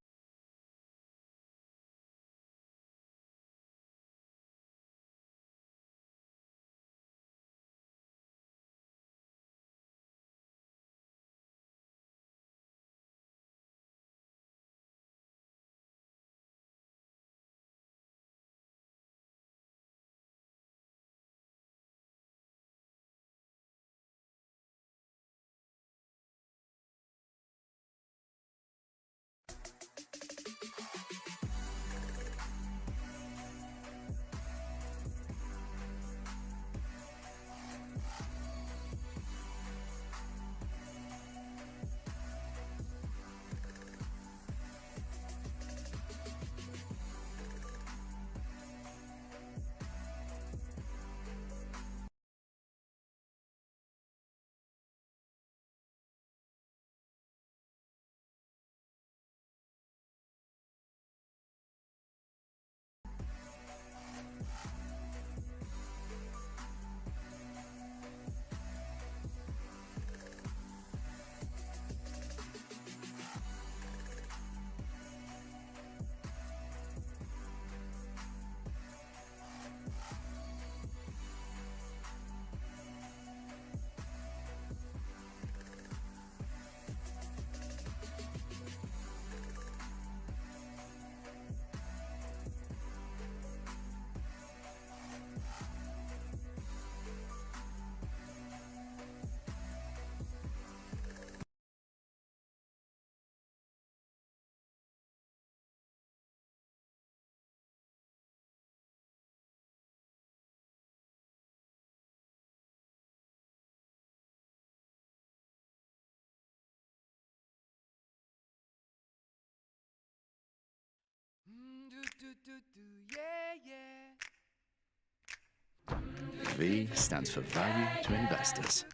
V stands for value to investors.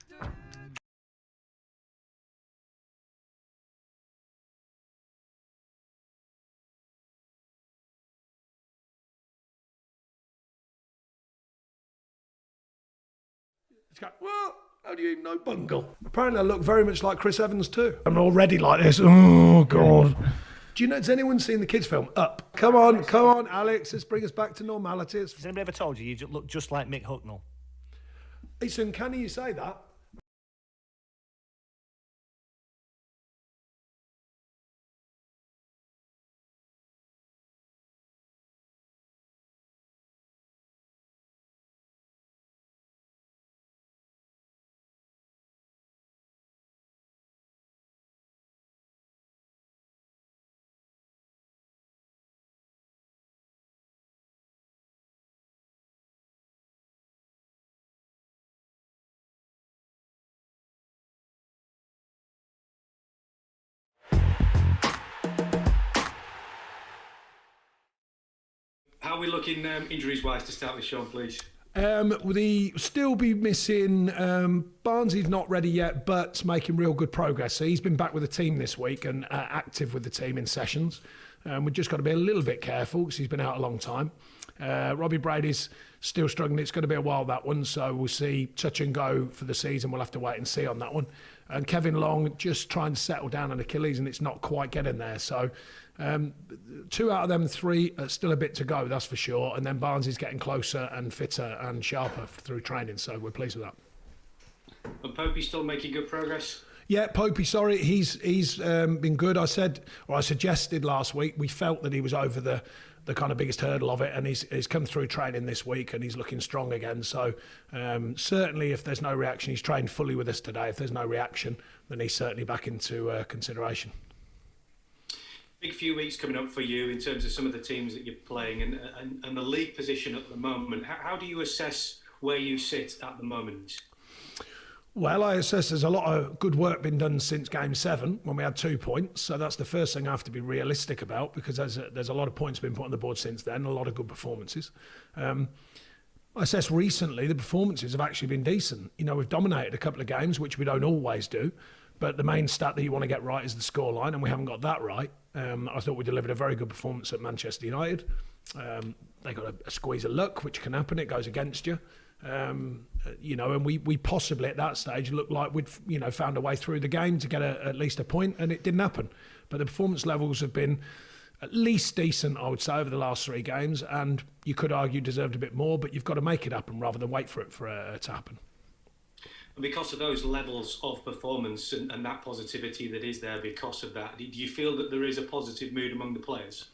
Well, how do you even know Bungle? Apparently I look very much like Chris Evans too. I'm already like this. Oh, God. Do you know, has anyone seen the kids' film Up? Come on, Alex. Let's bring us back to normality. Has anybody ever told you look just like Mick Hucknall? It's uncanny you say that. How are we looking injuries-wise to start with, Sean, please? We still be missing Barnsley's not ready yet, but making real good progress. So he's been back with the team this week and active with the team in sessions. We've just got to be a little bit careful because he's been out a long time. Robbie Brady's still struggling. It's going to be a while, that one. So we'll see touch and go for the season. We'll have to wait and see on that one. And Kevin Long just trying to settle down on Achilles, and it's not quite getting there. So 2 out of them 3 are still a bit to go, that's for sure. And then Barnes is getting closer and fitter and sharper through training. So we're pleased with that. And Popey's still making good progress? Yeah, Popey, sorry, he's been good. I suggested last week, we felt that he was over the kind of biggest hurdle of it, and he's come through training this week and he's looking strong again. So certainly if there's no reaction, he's trained fully with us today. If there's no reaction, then he's certainly back into consideration. Big few weeks coming up for you in terms of some of the teams that you're playing and the league position at the moment. How do you assess where you sit at the moment? Well, I assess there's a lot of good work been done since Game 7 when we had 2 points. So that's the first thing I have to be realistic about, because there's a lot of points been put on the board since then, a lot of good performances. I assess recently the performances have actually been decent. You know, we've dominated a couple of games, which we don't always do. But the main stat that you want to get right is the scoreline, and we haven't got that right. I thought we delivered a very good performance at Manchester United. They got a squeeze of luck, which can happen. It goes against you. You know, and we possibly at that stage looked like we'd, you know, found a way through the game to get at least a point, and it didn't happen. But the performance levels have been at least decent, I would say, over the last 3 games, and you could argue deserved a bit more, but you've got to make it happen rather than wait for it to happen. And because of those levels of performance and that positivity that is there because of that, do you feel that there is a positive mood among the players?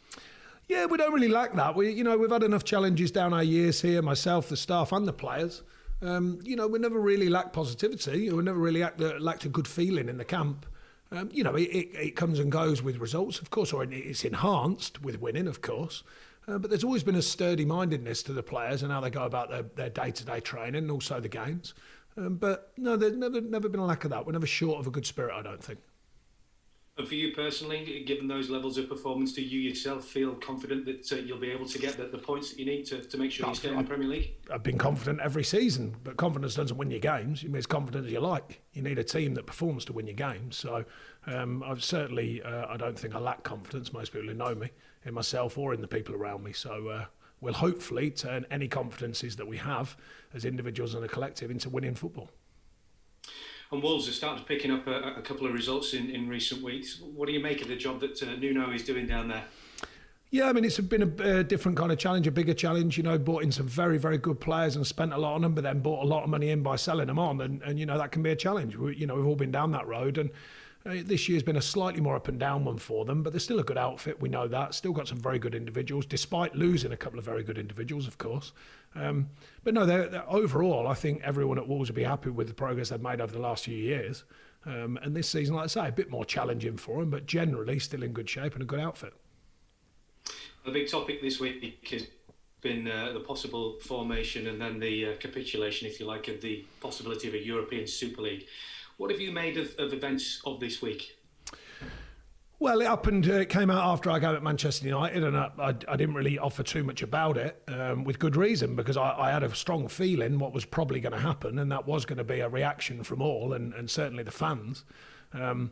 Yeah, we don't really lack that. We've had enough challenges down our years here, myself, the staff and the players. We never really lacked positivity. We never really lacked a good feeling in the camp. It comes and goes with results, of course, or it's enhanced with winning, of course. But there's always been a sturdy-mindedness to the players and how they go about their day-to-day training and also the games. But no, there's never been a lack of that. We're never short of a good spirit, I don't think. And for you personally, given those levels of performance, do you yourself feel confident that you'll be able to get the points that you need to make sure you stay in the Premier League? I've been confident every season, but confidence doesn't win your games. You mean as confident as you like. You need a team that performs to win your games. So I've certainly, I don't think I lack confidence. Most people who know me, in myself or in the people around me. So we'll hopefully turn any confidences that we have as individuals and a collective into winning football. And Wolves have started picking up a couple of results in recent weeks. What do you make of the job that Nuno is doing down there? Yeah, I mean, it's been a different kind of challenge, a bigger challenge. Brought in some very, very good players and spent a lot on them, but then bought a lot of money in by selling them on. And that can be a challenge. We've all been down that road. And this year's been a slightly more up and down one for them, but they're still a good outfit. We know that. Still got some very good individuals, despite losing a couple of very good individuals, of course. But no, they're overall, I think everyone at Wolves will be happy with the progress they've made over the last few years. And this season, like I say, a bit more challenging for them, but generally still in good shape and a good outfit. The big topic this week has been the possible formation and then the capitulation, if you like, of the possibility of a European Super League. What have you made of events of this week? Well, it happened. It came out after our game at Manchester United, and I didn't really offer too much about it, with good reason, because I had a strong feeling what was probably going to happen, and that was going to be a reaction from all, and certainly the fans. And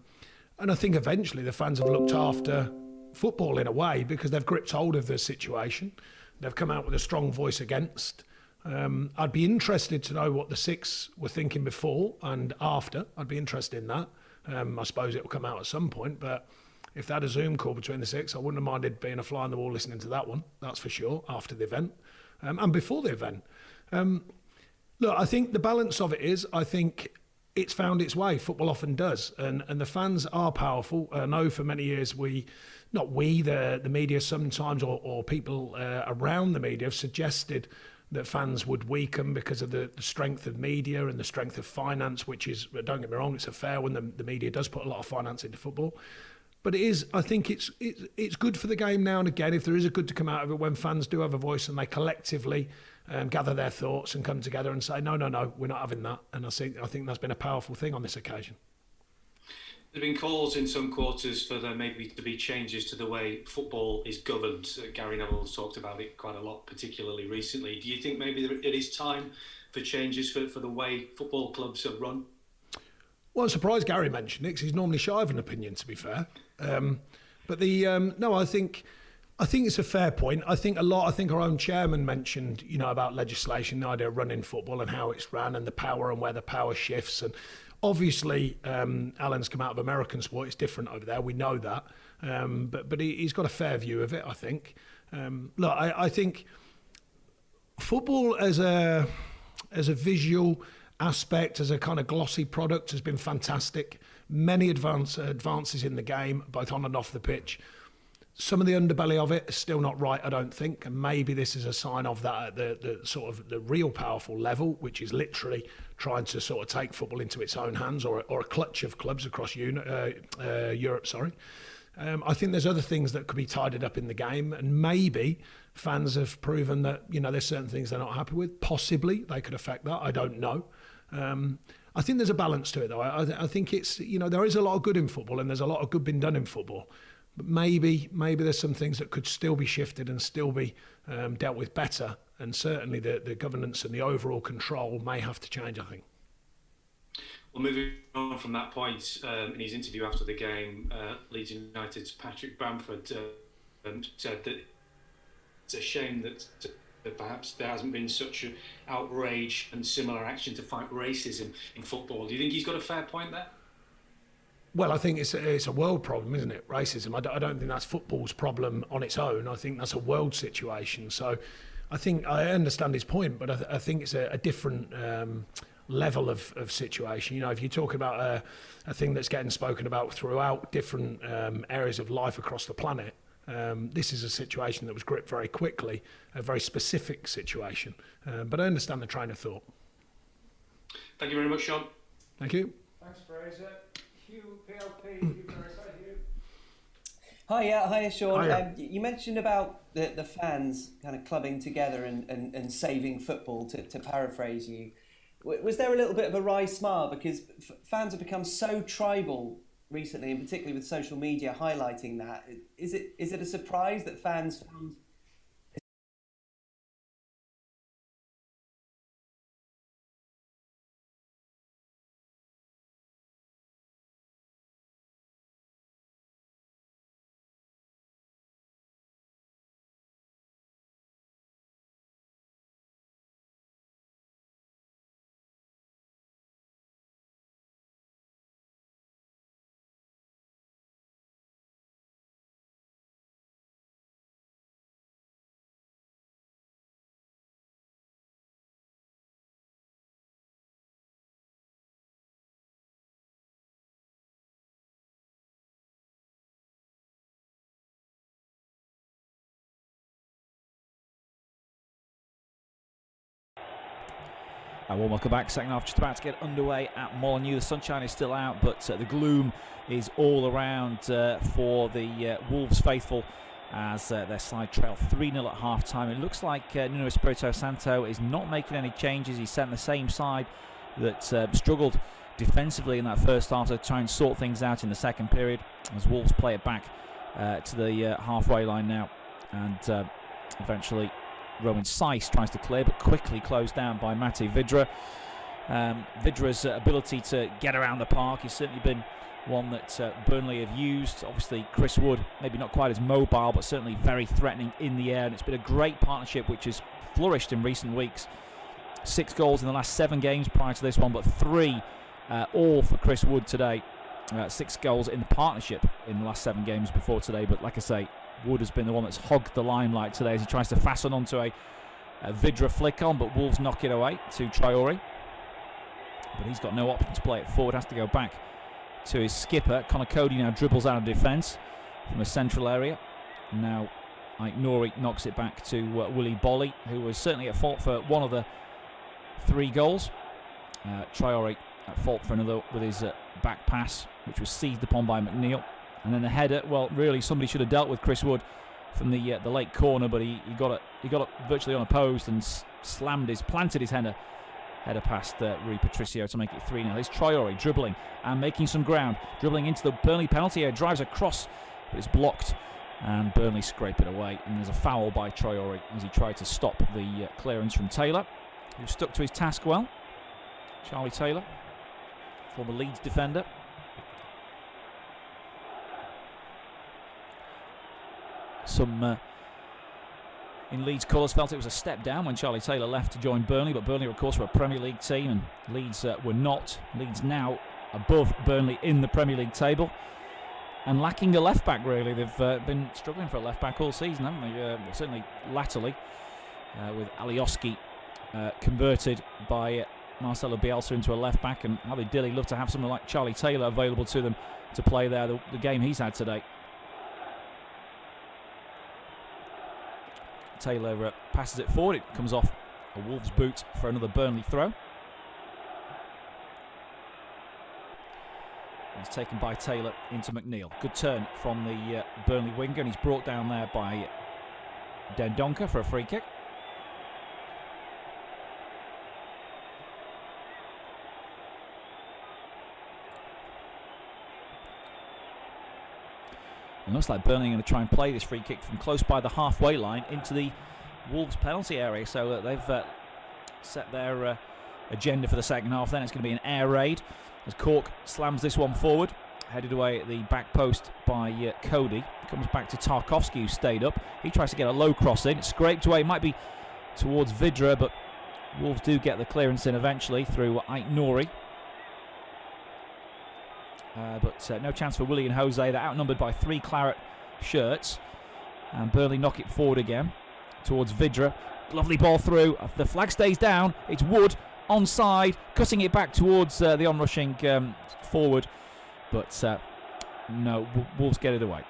I think eventually the fans have looked after football in a way because they've gripped hold of the situation. They've come out with a strong voice against. I'd be interested to know what the 6 were thinking before and after. I'd be interested in that. I suppose it will come out at some point, but if they had a Zoom call between the 6, I wouldn't have minded being a fly on the wall listening to that one, that's for sure, after the event and before the event. Look, I think the balance of it is, I think it's found its way. Football often does, and the fans are powerful. I know for many years the media sometimes, or people around the media have suggested that fans would weaken because of the strength of media and the strength of finance, which is, don't get me wrong, it's a fair when the media does put a lot of finance into football. But it is, I think it's good for the game now and again, if there is a good to come out of it, when fans do have a voice and they collectively gather their thoughts and come together and say, no, we're not having that. And I think that's been a powerful thing on this occasion. There have been calls in some quarters for there maybe to be changes to the way football is governed. Gary Neville's talked about it quite a lot, particularly recently. Do you think maybe it is time for changes for the way football clubs are run? Well, I'm surprised Gary mentioned it because he's normally shy of an opinion, to be fair. But no, I think it's a fair point. I think our own chairman mentioned, about legislation, the idea of running football and how it's ran and the power and where the power shifts. And obviously, Alan's come out of American sport. It's different over there. We know that. But he's got a fair view of it, I think. Look, I think football as a visual aspect, as a kind of glossy product, has been fantastic. Many advances in the game, both on and off the pitch. Some of the underbelly of it is still not right, I don't think, and maybe this is a sign of that, the sort of the real powerful level, which is literally trying to sort of take football into its own hands, or a clutch of clubs across Europe. I think there's other things that could be tidied up in the game, and maybe fans have proven that there's certain things they're not happy with. Possibly they could affect that. I don't know. I think there's a balance to it, though. I think it's there is a lot of good in football, and there's a lot of good being done in football. But maybe there's some things that could still be shifted and still be dealt with better. And certainly the governance and the overall control may have to change, I think. Well, moving on from that point, in his interview after the game, Leeds United's Patrick Bamford said that it's a shame that perhaps there hasn't been such an outrage and similar action to fight racism in football. Do you think he's got a fair point there? Well, I think it's a world problem, isn't it? Racism. I don't think that's football's problem on its own. I think that's a world situation. So I think I understand his point, but I think it's a different level of situation. You know, if you talk about a thing that's getting spoken about throughout different areas of life across the planet, this is a situation that was gripped very quickly, a very specific situation. But I understand the train of thought. Thank you very much, Sean. Thank you. Thanks, Fraser. Hugh, PLP, Hugh Ferris, Hugh. Hiya, Sean. Hiya. You mentioned about the fans kind of clubbing together and saving football, to paraphrase you. Was there a little bit of a wry smile? Because fans have become so tribal recently, and particularly with social media highlighting that. Is it a surprise that fans found... And welcome back. Second half just about to get underway at Molineux. The sunshine is still out, but the gloom is all around for the Wolves faithful as their side trail 3-0 at half-time. It looks like Nuno Espirito Santo is not making any changes. He's sent the same side that struggled defensively in that first half to try and sort things out in the second period as Wolves play it back to the halfway line now. And eventually Roman Saiss tries to clear, but quickly closed down by Mate Vidra. Vidra's ability to get around the park has certainly been one that Burnley have used. Obviously, Chris Wood, maybe not quite as mobile, but certainly very threatening in the air. And it's been a great partnership which has flourished in recent weeks. 6 goals in the last 7 games prior to this one, but 3 all for Chris Wood today. 6 goals in the partnership in the last 7 games before today. But like I say, Wood has been the one that's hogged the limelight today as he tries to fasten onto a Vidra flick on, but Wolves knock it away to Traore. But he's got no option to play it forward, has to go back to his skipper. Connor Cody now dribbles out of defence from a central area. Now Ike Nori knocks it back to Willy Bolly, who was certainly at fault for one of the 3 goals. Traore at fault for another with his back pass, which was seized upon by McNeil. And then the header, well, really somebody should have dealt with Chris Wood from the late corner, but he got it virtually unopposed and planted his header past Rui Patricio to make it 3-0. There's Traore dribbling and making some ground, dribbling into the Burnley penalty area, drives across, but it's blocked, and Burnley scrape it away. And there's a foul by Traore as he tried to stop the clearance from Taylor, who stuck to his task well. Charlie Taylor, former Leeds defender. Some in Leeds colours felt it was a step down when Charlie Taylor left to join Burnley, but Burnley, of course, were a Premier League team and Leeds were not. Leeds now above Burnley in the Premier League table and lacking a left-back, really. They've been struggling for a left-back all season, haven't they? Well, certainly latterly, with Alioski converted by Marcelo Bielsa into a left-back, and how they dearly love to have someone like Charlie Taylor available to them to play there, the game he's had today. Taylor passes it forward. It comes off a Wolves boot for another Burnley throw. It's taken by Taylor into McNeil. Good turn from the Burnley winger, and he's brought down there by Dendoncker for a free kick. It looks like Burnley are going to try and play this free kick from close by the halfway line into the Wolves penalty area. So they've set their agenda for the second half. Then it's going to be an air raid as Cork slams this one forward. Headed away at the back post by Cody. Comes back to Tarkowski, who stayed up. He tries to get a low cross in. It's scraped away. It might be towards Vidra, but Wolves do get the clearance in eventually through Ait-Nouri. But no chance for Willie and Jose. They're outnumbered by 3 claret shirts. And Burnley knock it forward again towards Vidra. Lovely ball through. The flag stays down. It's Wood onside, cutting it back towards the onrushing forward. But no, Wolves get it away.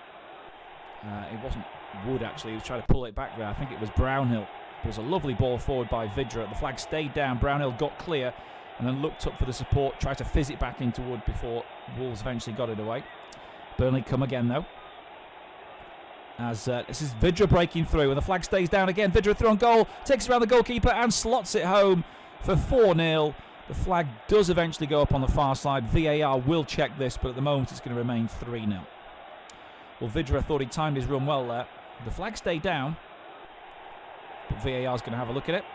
It wasn't Wood, actually. He was trying to pull it back there. I think it was Brownhill. It was a lovely ball forward by Vidra. The flag stayed down. Brownhill got clear and then looked up for the support, tried to fizz it back into Wood before Wolves eventually got it away. Burnley come again, though. As this is Vidra breaking through, and the flag stays down again. Vidra through on goal, takes it around the goalkeeper and slots it home for 4-0. The flag does eventually go up on the far side. VAR will check this, but at the moment it's going to remain 3-0. Well, Vidra thought he timed his run well there. The flag stayed down, but VAR is going to have a look at it.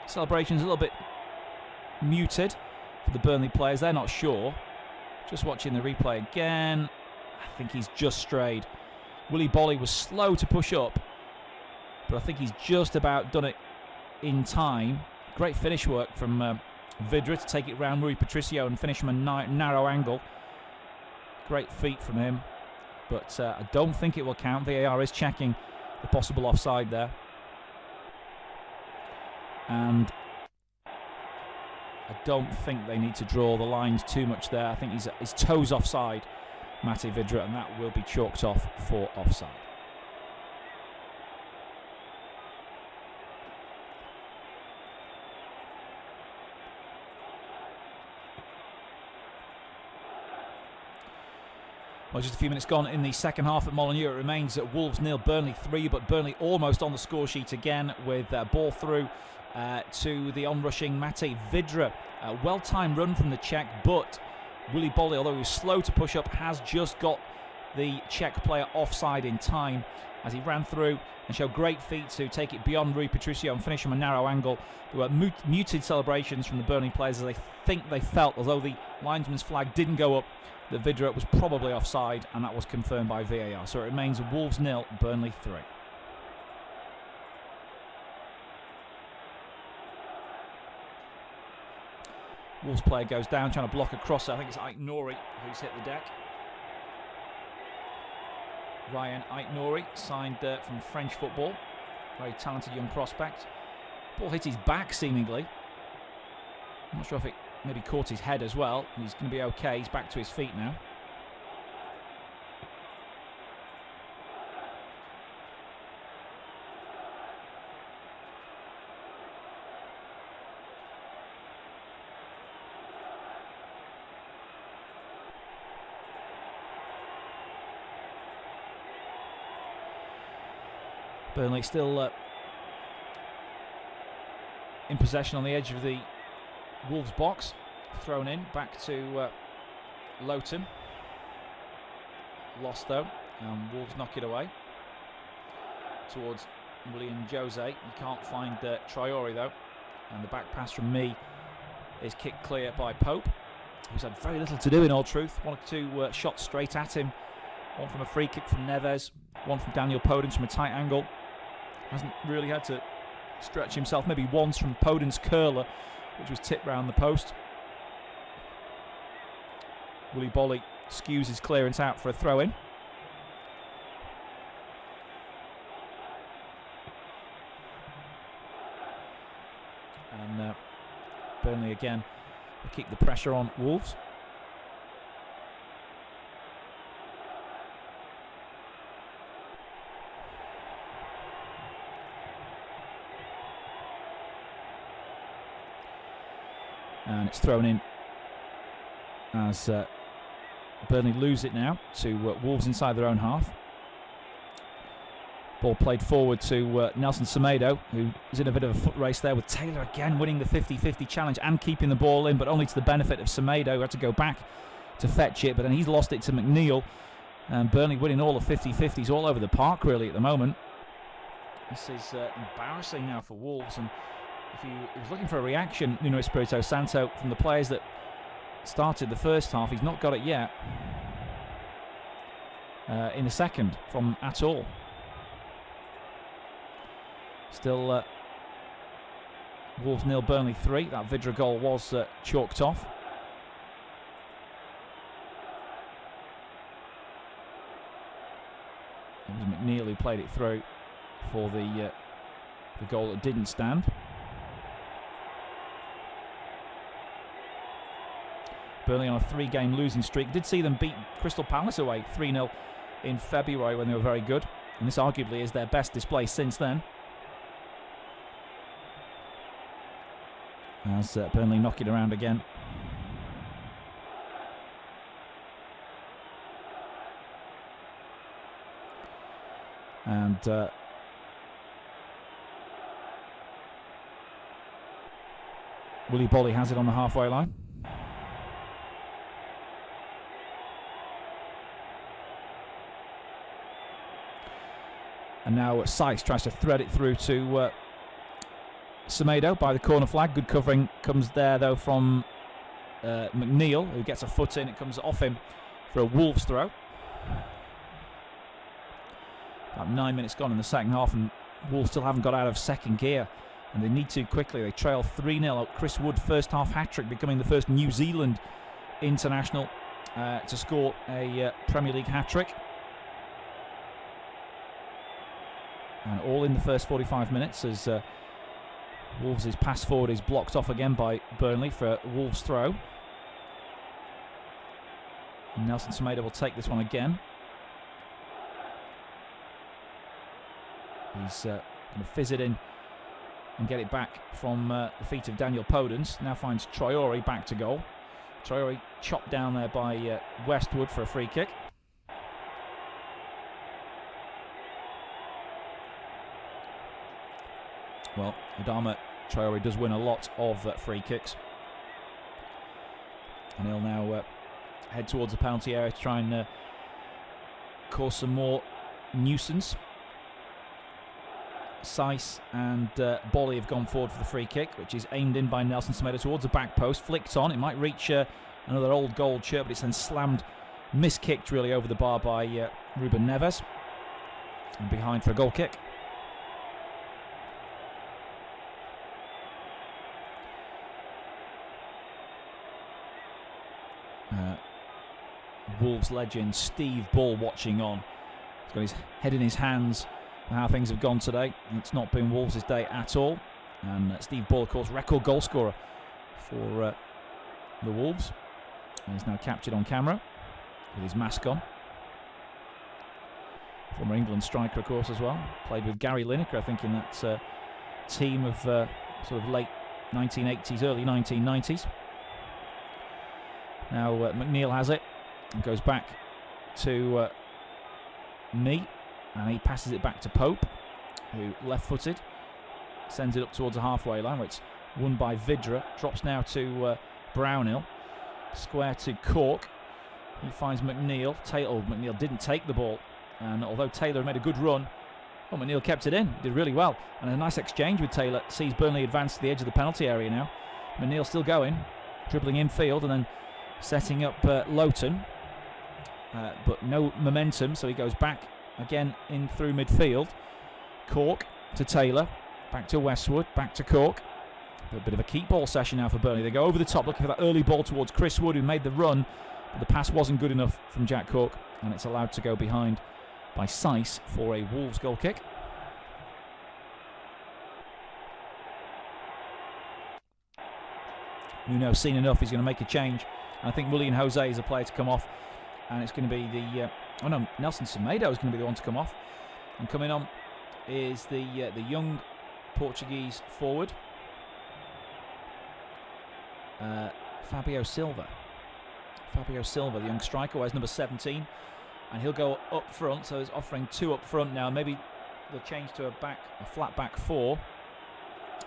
Celebration's a little bit muted for the Burnley players. They're not sure. Just watching the replay again. I think he's just strayed. Willy Bolly was slow to push up, but I think he's just about done it in time. Great finish work from Vidra to take it round Rui Patricio and finish from a narrow angle. Great feat from him, but I don't think it will count. VAR is checking the possible offside there. And I don't think they need to draw the lines too much there. I think his toes offside, Mate Vidra, and that will be chalked off for offside. Well, just a few minutes gone in the second half at Molineux. It remains at Wolves 0, Burnley 3, but Burnley almost on the score sheet again with ball through to the onrushing Mate Vidra. Well-timed run from the Czech, but Willy Bolly, although he was slow to push up, has just got the Czech player offside in time as he ran through and showed great feet to take it beyond Rui Patricio and finish from a narrow angle. There were muted celebrations from the Burnley players as they felt, although the linesman's flag didn't go up, that Vidra was probably offside, and that was confirmed by VAR. So it remains Wolves 0, Burnley 3. Wolves player goes down, trying to block a crosser. I think it's Ait-Nouri who's hit the deck. Ryan Ait-Nouri, signed from French football. Very talented young prospect. Ball hit his back, seemingly. I'm not sure if it maybe caught his head as well. And he's going to be okay. He's back to his feet now. Burnley still in possession on the edge of the Wolves box. Thrown in back to Lowton. Lost though, and Wolves knock it away towards William Jose. You can't find Traore though, and the back pass from me is kicked clear by Pope, who's had very little to do in all truth. 1 or 2 shots straight at him. One from a free kick from Neves, one from Daniel Podence from a tight angle. Hasn't really had to stretch himself. Maybe once from Podence curler, which was tipped round the post. Willy Bolly skews his clearance out for a throw-in. And Burnley again will keep the pressure on Wolves. And it's thrown in as Burnley lose it now to Wolves inside their own half. Ball played forward to Nelson Semedo, who is in a bit of a foot race there with Taylor again winning the 50-50 challenge and keeping the ball in, but only to the benefit of Semedo, who had to go back to fetch it, but then he's lost it to McNeil. And Burnley winning all the 50-50s all over the park really at the moment. This is embarrassing now for Wolves, and if he was looking for a reaction, Nuno Espirito Santo, from the players that started the first half, he's not got it yet. in the second from at all. Still Wolves 0, Burnley 3. That Vidra goal was chalked off. It was McNeil who played it through for the goal that didn't stand. Burnley on a 3-game losing streak. Did see them beat Crystal Palace away 3-0 in February when they were very good. And this arguably is their best display since then. As Burnley knock it around again. And Willy Bolly has it on the halfway line. And now Seiss tries to thread it through to Semedo by the corner flag. Good covering comes there though from McNeil, who gets a foot in. It comes off him for a Wolves throw. About 9 minutes gone in the second half, and Wolves still haven't got out of second gear, and they need to quickly. They trail 3-0. Chris Wood first half hat-trick, becoming the first New Zealand international to score a Premier League hat-trick. And all in the first 45 minutes as Wolves' pass forward is blocked off again by Burnley for a Wolves throw. And Nelson Semedo will take this one again. He's going to fizz it in and get it back from the feet of Daniel Podence. Now finds Traore back to goal. Traore chopped down there by Westwood for a free kick. Well, Adama Traore does win a lot of free kicks. And he'll now head towards the penalty area to try and cause some more nuisance. Seiss and Bolly have gone forward for the free kick, which is aimed in by Nelson Semedo towards the back post, flicked on. It might reach another old gold shirt, but it's then slammed, miskicked really over the bar by Ruben Neves. And behind for a goal kick. Wolves legend Steve Bull watching on. He's got his head in his hands for how things have gone today. It's not been Wolves' day at all. And Steve Bull, of course, record goal scorer for the Wolves. And he's now captured on camera with his mask on. Former England striker, of course, as well. Played with Gary Lineker, I think, in that team of sort of late 1980s, early 1990s. Now McNeil has it and goes back to Mee, and he passes it back to Pope, who left-footed, sends it up towards the halfway line, where it's won by Vidra. Drops now to Brownhill, square to Cork. He finds McNeil. McNeil didn't take the ball, and although Taylor made a good run, McNeil kept it in. He did really well, and a nice exchange with Taylor sees Burnley advance to the edge of the penalty area now. McNeil still going, dribbling infield, and then setting up Lowton, but no momentum, so he goes back again in through midfield. Cork to Taylor, back to Westwood, back to Cork. A bit of a keep ball session now for Burnley. They go over the top looking for that early ball towards Chris Wood, who made the run, but the pass wasn't good enough from Jack Cork, and it's allowed to go behind by Seiss for a Wolves goal kick. Nuno's seen enough. He's going to make a change. I think Willian Jose is a player to come off, and it's going to be the Nelson Semedo is going to be the one to come off, and coming on is the young Portuguese forward Fabio Silva, the young striker, wears number 17, and he'll go up front. So he's offering two up front now. Maybe they'll change to a flat back four,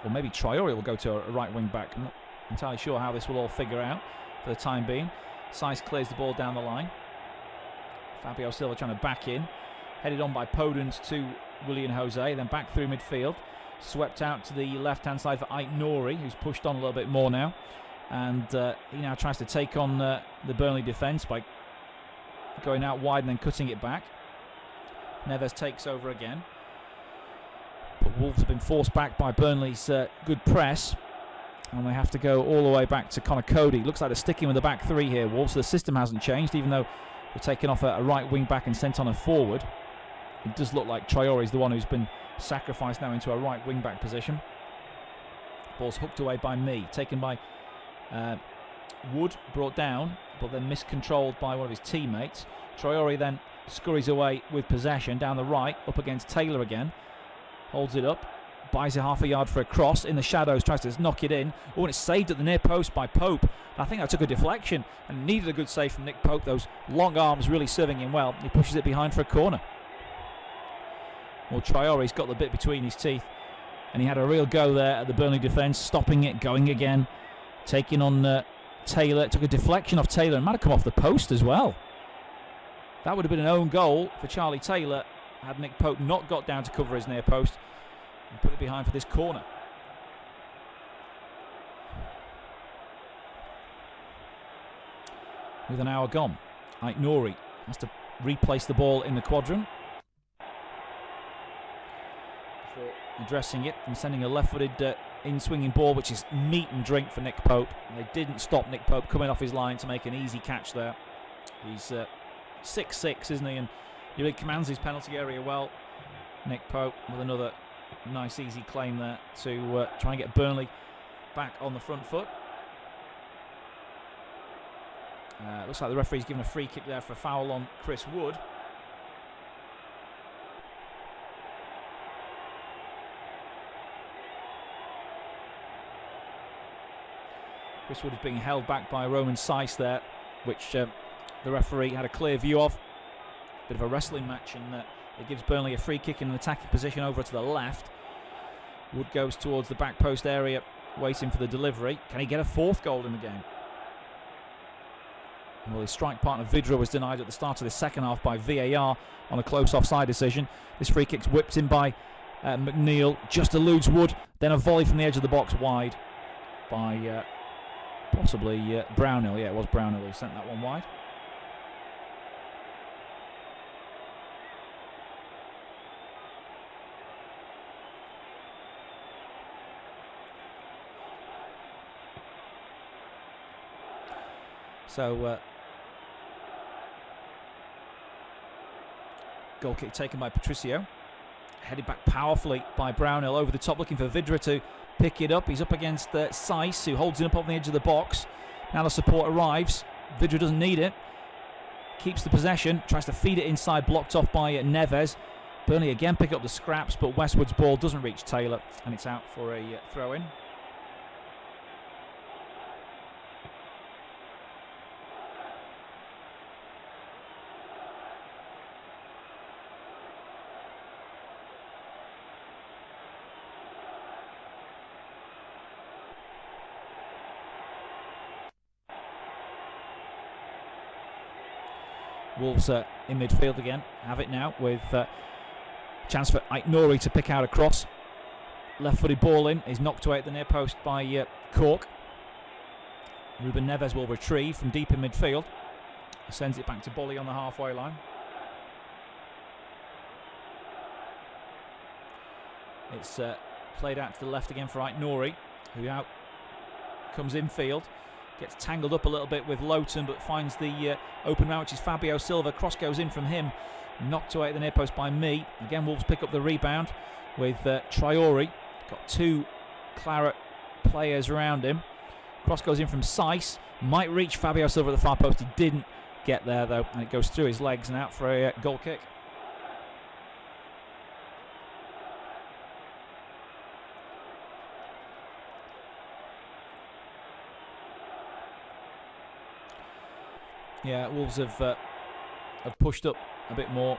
or maybe Traore will go to a right wing back. I'm not entirely sure how this will all figure out for the time being. Seiss clears the ball down the line. Fabio Silva trying to back in. Headed on by Podence to Willian Jose, then back through midfield. Swept out to the left-hand side for Ait Nouri, who's pushed on a little bit more now. And he now tries to take on the Burnley defence by going out wide and then cutting it back. Neves takes over again. But Wolves have been forced back by Burnley's good press. And they have to go all the way back to Connor Cody. Looks like they're sticking with the back three here, Wolves. The system hasn't changed, even though they're taking off a right wing back and sent on a forward. It does look like Traore is the one who's been sacrificed now into a right wing back position. Ball's hooked away by me, taken by Wood, brought down, but then miscontrolled by one of his teammates. Traore then scurries away with possession down the right, up against Taylor again. Holds it up, buys it half a yard for a cross in the shadows, tries to knock it in. Oh, and it's saved at the near post by Pope. I think that took a deflection and needed a good save from Nick Pope. Those long arms really serving him well. He pushes it behind for a corner. Well, Traore's got the bit between his teeth, and he had a real go there at the Burnley defence, stopping it, going again, taking on Taylor. It took a deflection off Taylor and might have come off the post as well. That would have been an own goal for Charlie Taylor had Nick Pope not got down to cover his near post and put it behind for this corner. With an hour gone, Aït-Nouri has to replace the ball in the quadrant before addressing it and sending a left-footed in-swinging ball, which is meat and drink for Nick Pope. And they didn't stop Nick Pope coming off his line to make an easy catch there. He's 6'6", isn't he? And he really commands his penalty area well. Nick Pope with another nice easy claim there to try and get Burnley back on the front foot. Looks like the referee's given a free kick there for a foul on Chris Wood. Chris Wood is being held back by Roman Seiss there, which the referee had a clear view of. Bit of a wrestling match, and it gives Burnley a free kick in an attacking position over to the left. Wood goes towards the back post area, waiting for the delivery. Can he get a fourth goal in the game? Well, his strike partner Vidra was denied at the start of the second half by VAR on a close offside decision. This free kick's whipped in by McNeil, just eludes Wood, then a volley from the edge of the box wide by possibly Brownhill. Yeah, it was Brownhill who sent that one wide. So, goal kick taken by Patricio. Headed back powerfully by Brownhill over the top, looking for Vidra to pick it up. He's up against Seiss, who holds it up on the edge of the box. Now the support arrives. Vidra doesn't need it. Keeps the possession, tries to feed it inside, blocked off by Neves. Burnley again pick up the scraps, but Westwood's ball doesn't reach Taylor, and it's out for a throw-in. Wolves in midfield again. Have it now with chance for Aït-Nouri to pick out a cross. Left-footed ball in. Is knocked away at the near post by Cork. Ruben Neves will retrieve from deep in midfield. Sends it back to Bolly on the halfway line. It's played out to the left again for Aït-Nouri, who out comes infield. Gets tangled up a little bit with Lowton, but finds the open man, which is Fabio Silva. Cross goes in from him. Knocked away at the near post by me. Again, Wolves pick up the rebound with Traore. Got two Claret players around him. Cross goes in from Seiss. Might reach Fabio Silva at the far post. He didn't get there, though, and it goes through his legs and out for a goal kick. Yeah, Wolves have pushed up a bit more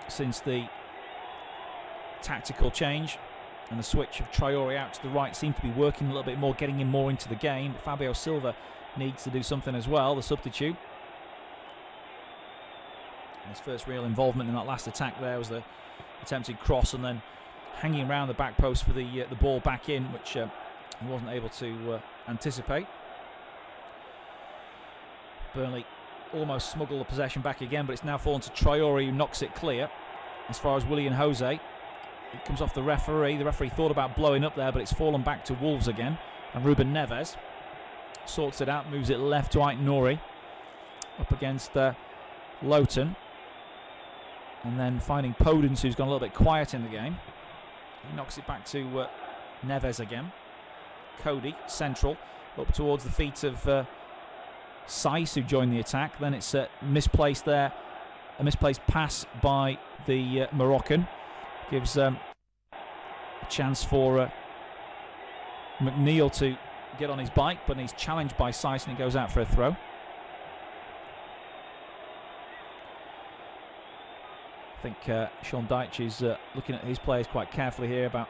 since the tactical change, and the switch of Traore out to the right seemed to be working a little bit more, getting him more into the game. But Fabio Silva needs to do something as well, the substitute. And his first real involvement in that last attack there was the attempted cross, and then hanging around the back post for the ball back in, which he wasn't able to anticipate. Burnley almost smuggle the possession back again, but it's now fallen to Traore, who knocks it clear. As far as Willian Jose, it comes off the referee. The referee thought about blowing up there, but it's fallen back to Wolves again. And Ruben Neves sorts it out, moves it left to Ait Nouri, up against Lowton. And then finding Podence, who's gone a little bit quiet in the game. He knocks it back to Neves again. Cody, central, up towards the feet of Saiss, who joined the attack. Then it's misplaced there. A misplaced pass by the Moroccan. Gives a chance for McNeil to get on his bike, but he's challenged by Saiss and he goes out for a throw. I think Sean Dyche is looking at his players quite carefully here about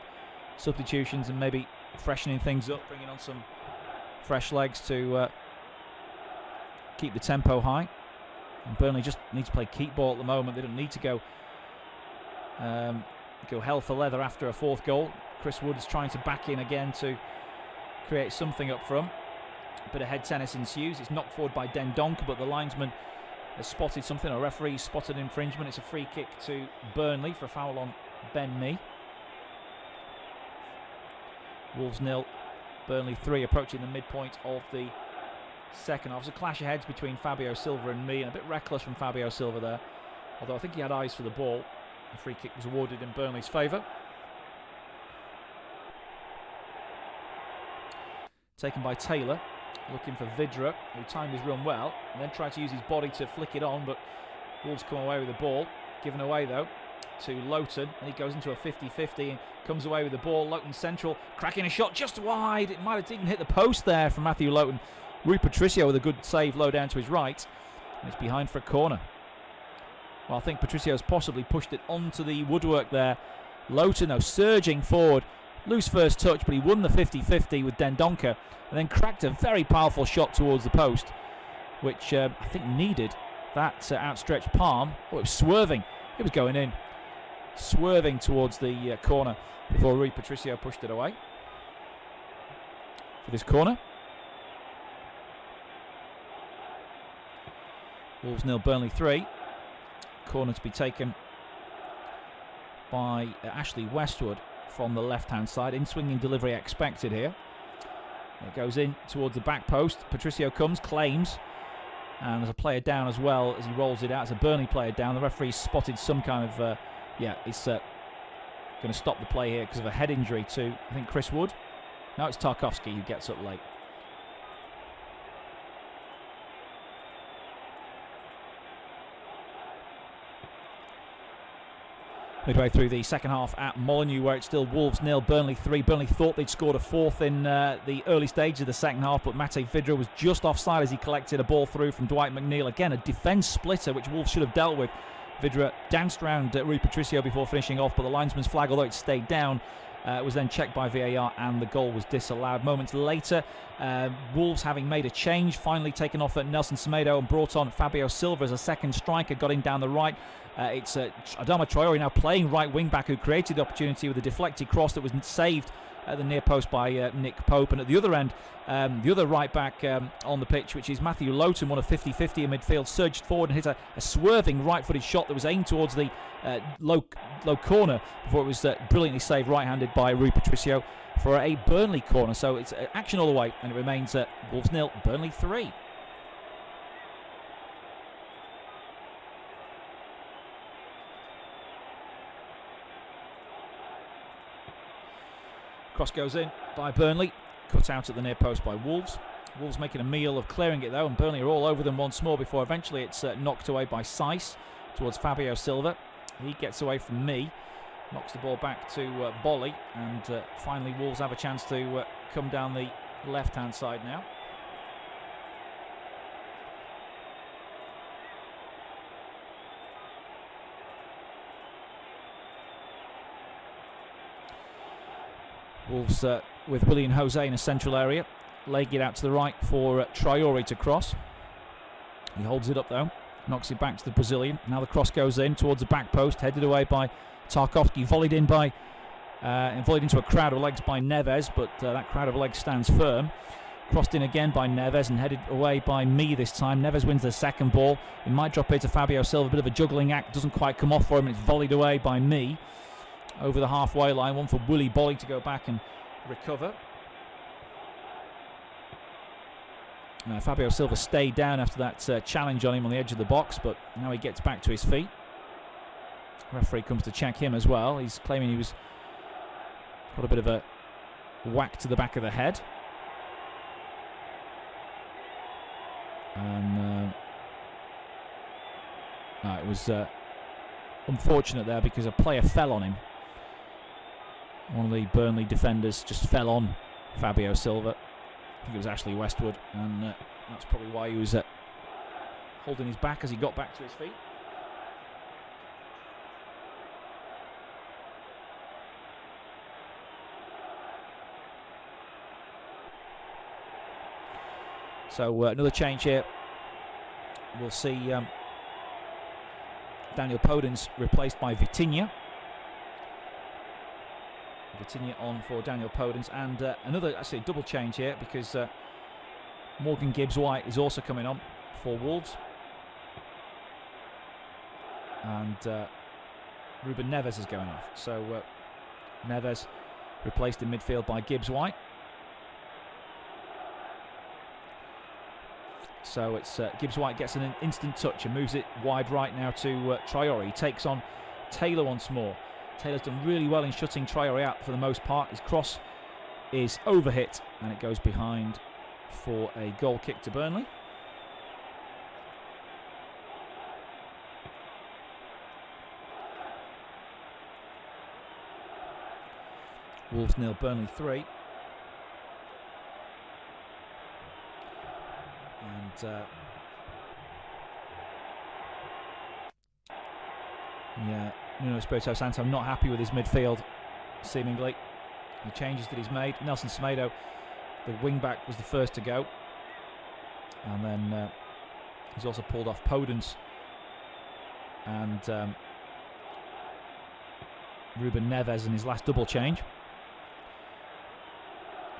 substitutions and maybe freshening things up, bringing on some fresh legs to keep the tempo high. And Burnley just needs to play keep ball at the moment. They don't need to go hell for leather after a fourth goal. Chris Wood is trying to back in again to create something up front. A bit of head tennis ensues. It's knocked forward by Dendoncker, but the linesman has spotted something. A referee spotted infringement. It's a free kick to Burnley for a foul on Ben Mee. Wolves 0, Burnley 3, approaching the midpoint of the second half. It was a clash of heads between Fabio Silva and Mee, and a bit reckless from Fabio Silva there, although I think he had eyes for the ball. The free kick was awarded in Burnley's favour. Taken by Taylor, looking for Vidra, who timed his run well, and then tried to use his body to flick it on, but Wolves come away with the ball. Given away though to Lowton, and he goes into a 50-50 and comes away with the ball. Lowton central, cracking a shot just wide. It might have even hit the post there from Matthew Lowton. Rui Patricio with a good save low down to his right, and it's behind for a corner. Well, I think Patricio's possibly pushed it onto the woodwork there. Lowton though surging forward, loose first touch, but he won the 50-50 with Dendoncker, and then cracked a very powerful shot towards the post, which I think needed that outstretched palm. Oh, it was swerving. It was going in. Swerving towards the corner before Rui Patricio pushed it away. For this corner. Wolves 0, Burnley 3. Corner to be taken by Ashley Westwood from the left-hand side. In-swinging delivery expected here. It goes in towards the back post. Patricio comes, claims, and there's a player down as well as he rolls it out. It's a Burnley player down. The referee spotted some kind of he's going to stop the play here because of a head injury to, I think, Chris Wood. Now it's Tarkowski who gets up late. Midway through the second half at Molineux, where it's still Wolves 0, Burnley 3. Burnley thought they'd scored a fourth in the early stage of the second half, but Mate Vidra was just offside as he collected a ball through from Dwight McNeil. Again, a defence splitter, which Wolves should have dealt with. Vidra danced around Rui Patricio before finishing off, but the linesman's flag, although it stayed down, was then checked by VAR and the goal was disallowed. Moments later, Wolves, having made a change, finally taken off at Nelson Semedo and brought on Fabio Silva as a second striker, got in down the right. It's Adama Traore now playing right wing back, who created the opportunity with a deflected cross that was saved at the near post by Nick Pope. And at the other end, the other right back on the pitch, which is Matthew Lowton, won a 50-50 in midfield, surged forward and hit a swerving right-footed shot that was aimed towards the low corner before it was brilliantly saved right-handed by Rui Patricio for a Burnley corner. So it's action all the way, and it remains Wolves 0, Burnley 3. Cross goes in by Burnley, cut out at the near post by Wolves. Wolves making a meal of clearing it though, and Burnley are all over them once more before eventually it's knocked away by Saiss towards Fabio Silva. He gets away from Mee, knocks the ball back to Bolly, and finally Wolves have a chance to come down the left-hand side now. Wolves with Willian Jose in a central area, laying it out to the right for Traore to cross. He holds it up though, knocks it back to the Brazilian. Now the cross goes in towards the back post, headed away by Tarkowski, volleyed into a crowd of legs by Neves, but that crowd of legs stands firm. Crossed in again by Neves and headed away by me this time. Neves wins the second ball. He might drop here to Fabio Silva. A bit of a juggling act. Doesn't quite come off for him. It's volleyed away by me over the halfway line. One for Willy Bolly to go back and recover. Fabio Silva stayed down after that challenge on him on the edge of the box, but now he gets back to his feet. Referee comes to check him as well. He's claiming he was got a bit of a whack to the back of the head. And it was unfortunate there because a player fell on him. One of the Burnley defenders just fell on Fabio Silva. I think it was Ashley Westwood, and that's probably why he was holding his back as he got back to his feet. So another change here. We'll see Daniel Podence replaced by Vitinha. Vitinha on for Daniel Podence, and another actually double change here because Morgan Gibbs-White is also coming on for Wolves, and Ruben Neves is going off. So Neves replaced in midfield by Gibbs-White. So it's Gibbs-White gets an instant touch and moves it wide right now to Traore. He takes on Taylor once more. Taylor's done really well in shutting Traore out for the most part. His cross is overhit and it goes behind for a goal kick to Burnley. Wolves 0, Burnley 3. And Nuno Espirito Santo not happy with his midfield, seemingly. The changes that he's made. Nelson Semedo, the wing-back, was the first to go. And then he's also pulled off Podence and Ruben Neves in his last double change.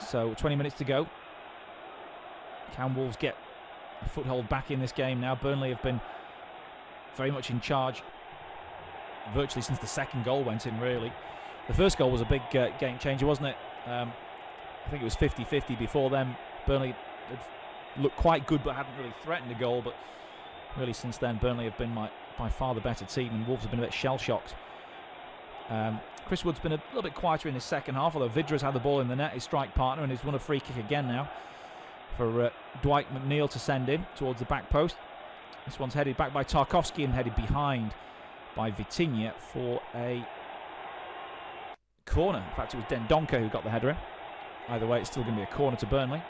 So 20 minutes to go. Can Wolves get a foothold back in this game now? Burnley have been very much in charge virtually since the second goal went in, really. The first goal was a big game changer, wasn't it? I think it was 50-50 before then. Burnley had looked quite good but hadn't really threatened a goal, but really since then Burnley have been by far the better team, and Wolves have been a bit shell-shocked. Chris Wood's been a little bit quieter in the second half, although Vidra's had the ball in the net, his strike partner, and he's won a free kick again now for Dwight McNeil to send in towards the back post. This one's headed back by Tarkowski and headed behind by Vitinha for a corner. In fact, it was Dendoncker who got the header in. Either way, it's still going to be a corner to Burnley.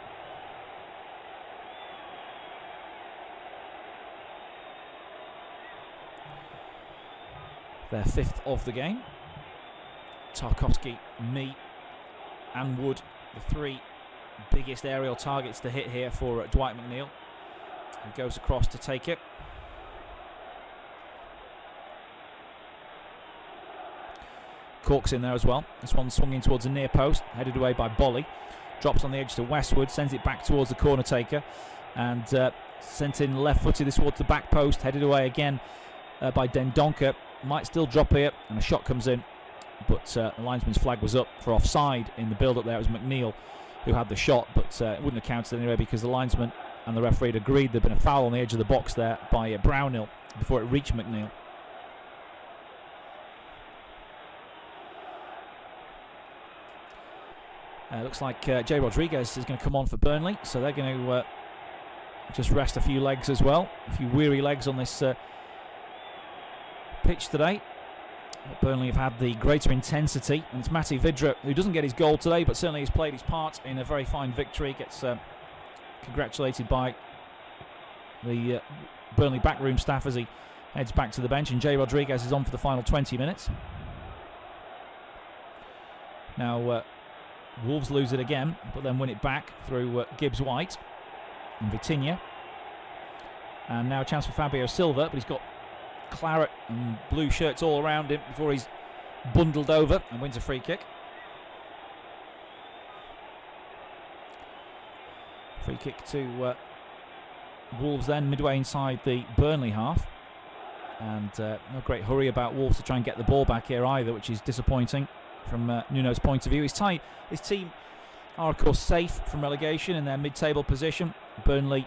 Their fifth of the game. Tarkowski, me and Wood, the three biggest aerial targets to hit here for Dwight McNeil. He goes across to take it. Cork's in there as well. This one swinging towards the near post, headed away by Bolly. Drops on the edge to Westwood, sends it back towards the corner taker, and sent in left-footed this towards the back post, headed away again by Dendoncker. Might still drop here, and a shot comes in, but the linesman's flag was up for offside in the build-up there. It was McNeil who had the shot, but it wouldn't have counted anyway because the linesman and the referee had agreed there'd been a foul on the edge of the box there by Brownhill before it reached McNeil. Looks like Jay Rodriguez is going to come on for Burnley, so they're going to just rest a few legs as well. A few weary legs on this pitch today. Burnley have had the greater intensity, and it's Matty Vidra who doesn't get his goal today, but certainly has played his part in a very fine victory. Gets congratulated by the Burnley backroom staff as he heads back to the bench, and Jay Rodriguez is on for the final 20 minutes. Now Wolves lose it again, but then win it back through Gibbs-White and Vitinha. And now a chance for Fabio Silva, but he's got claret and blue shirts all around him before he's bundled over and wins a free kick. Free kick to Wolves then, midway inside the Burnley half. And no great hurry about Wolves to try and get the ball back here either, which is disappointing from Nuno's point of view. His team are, of course, safe from relegation in their mid-table position. Burnley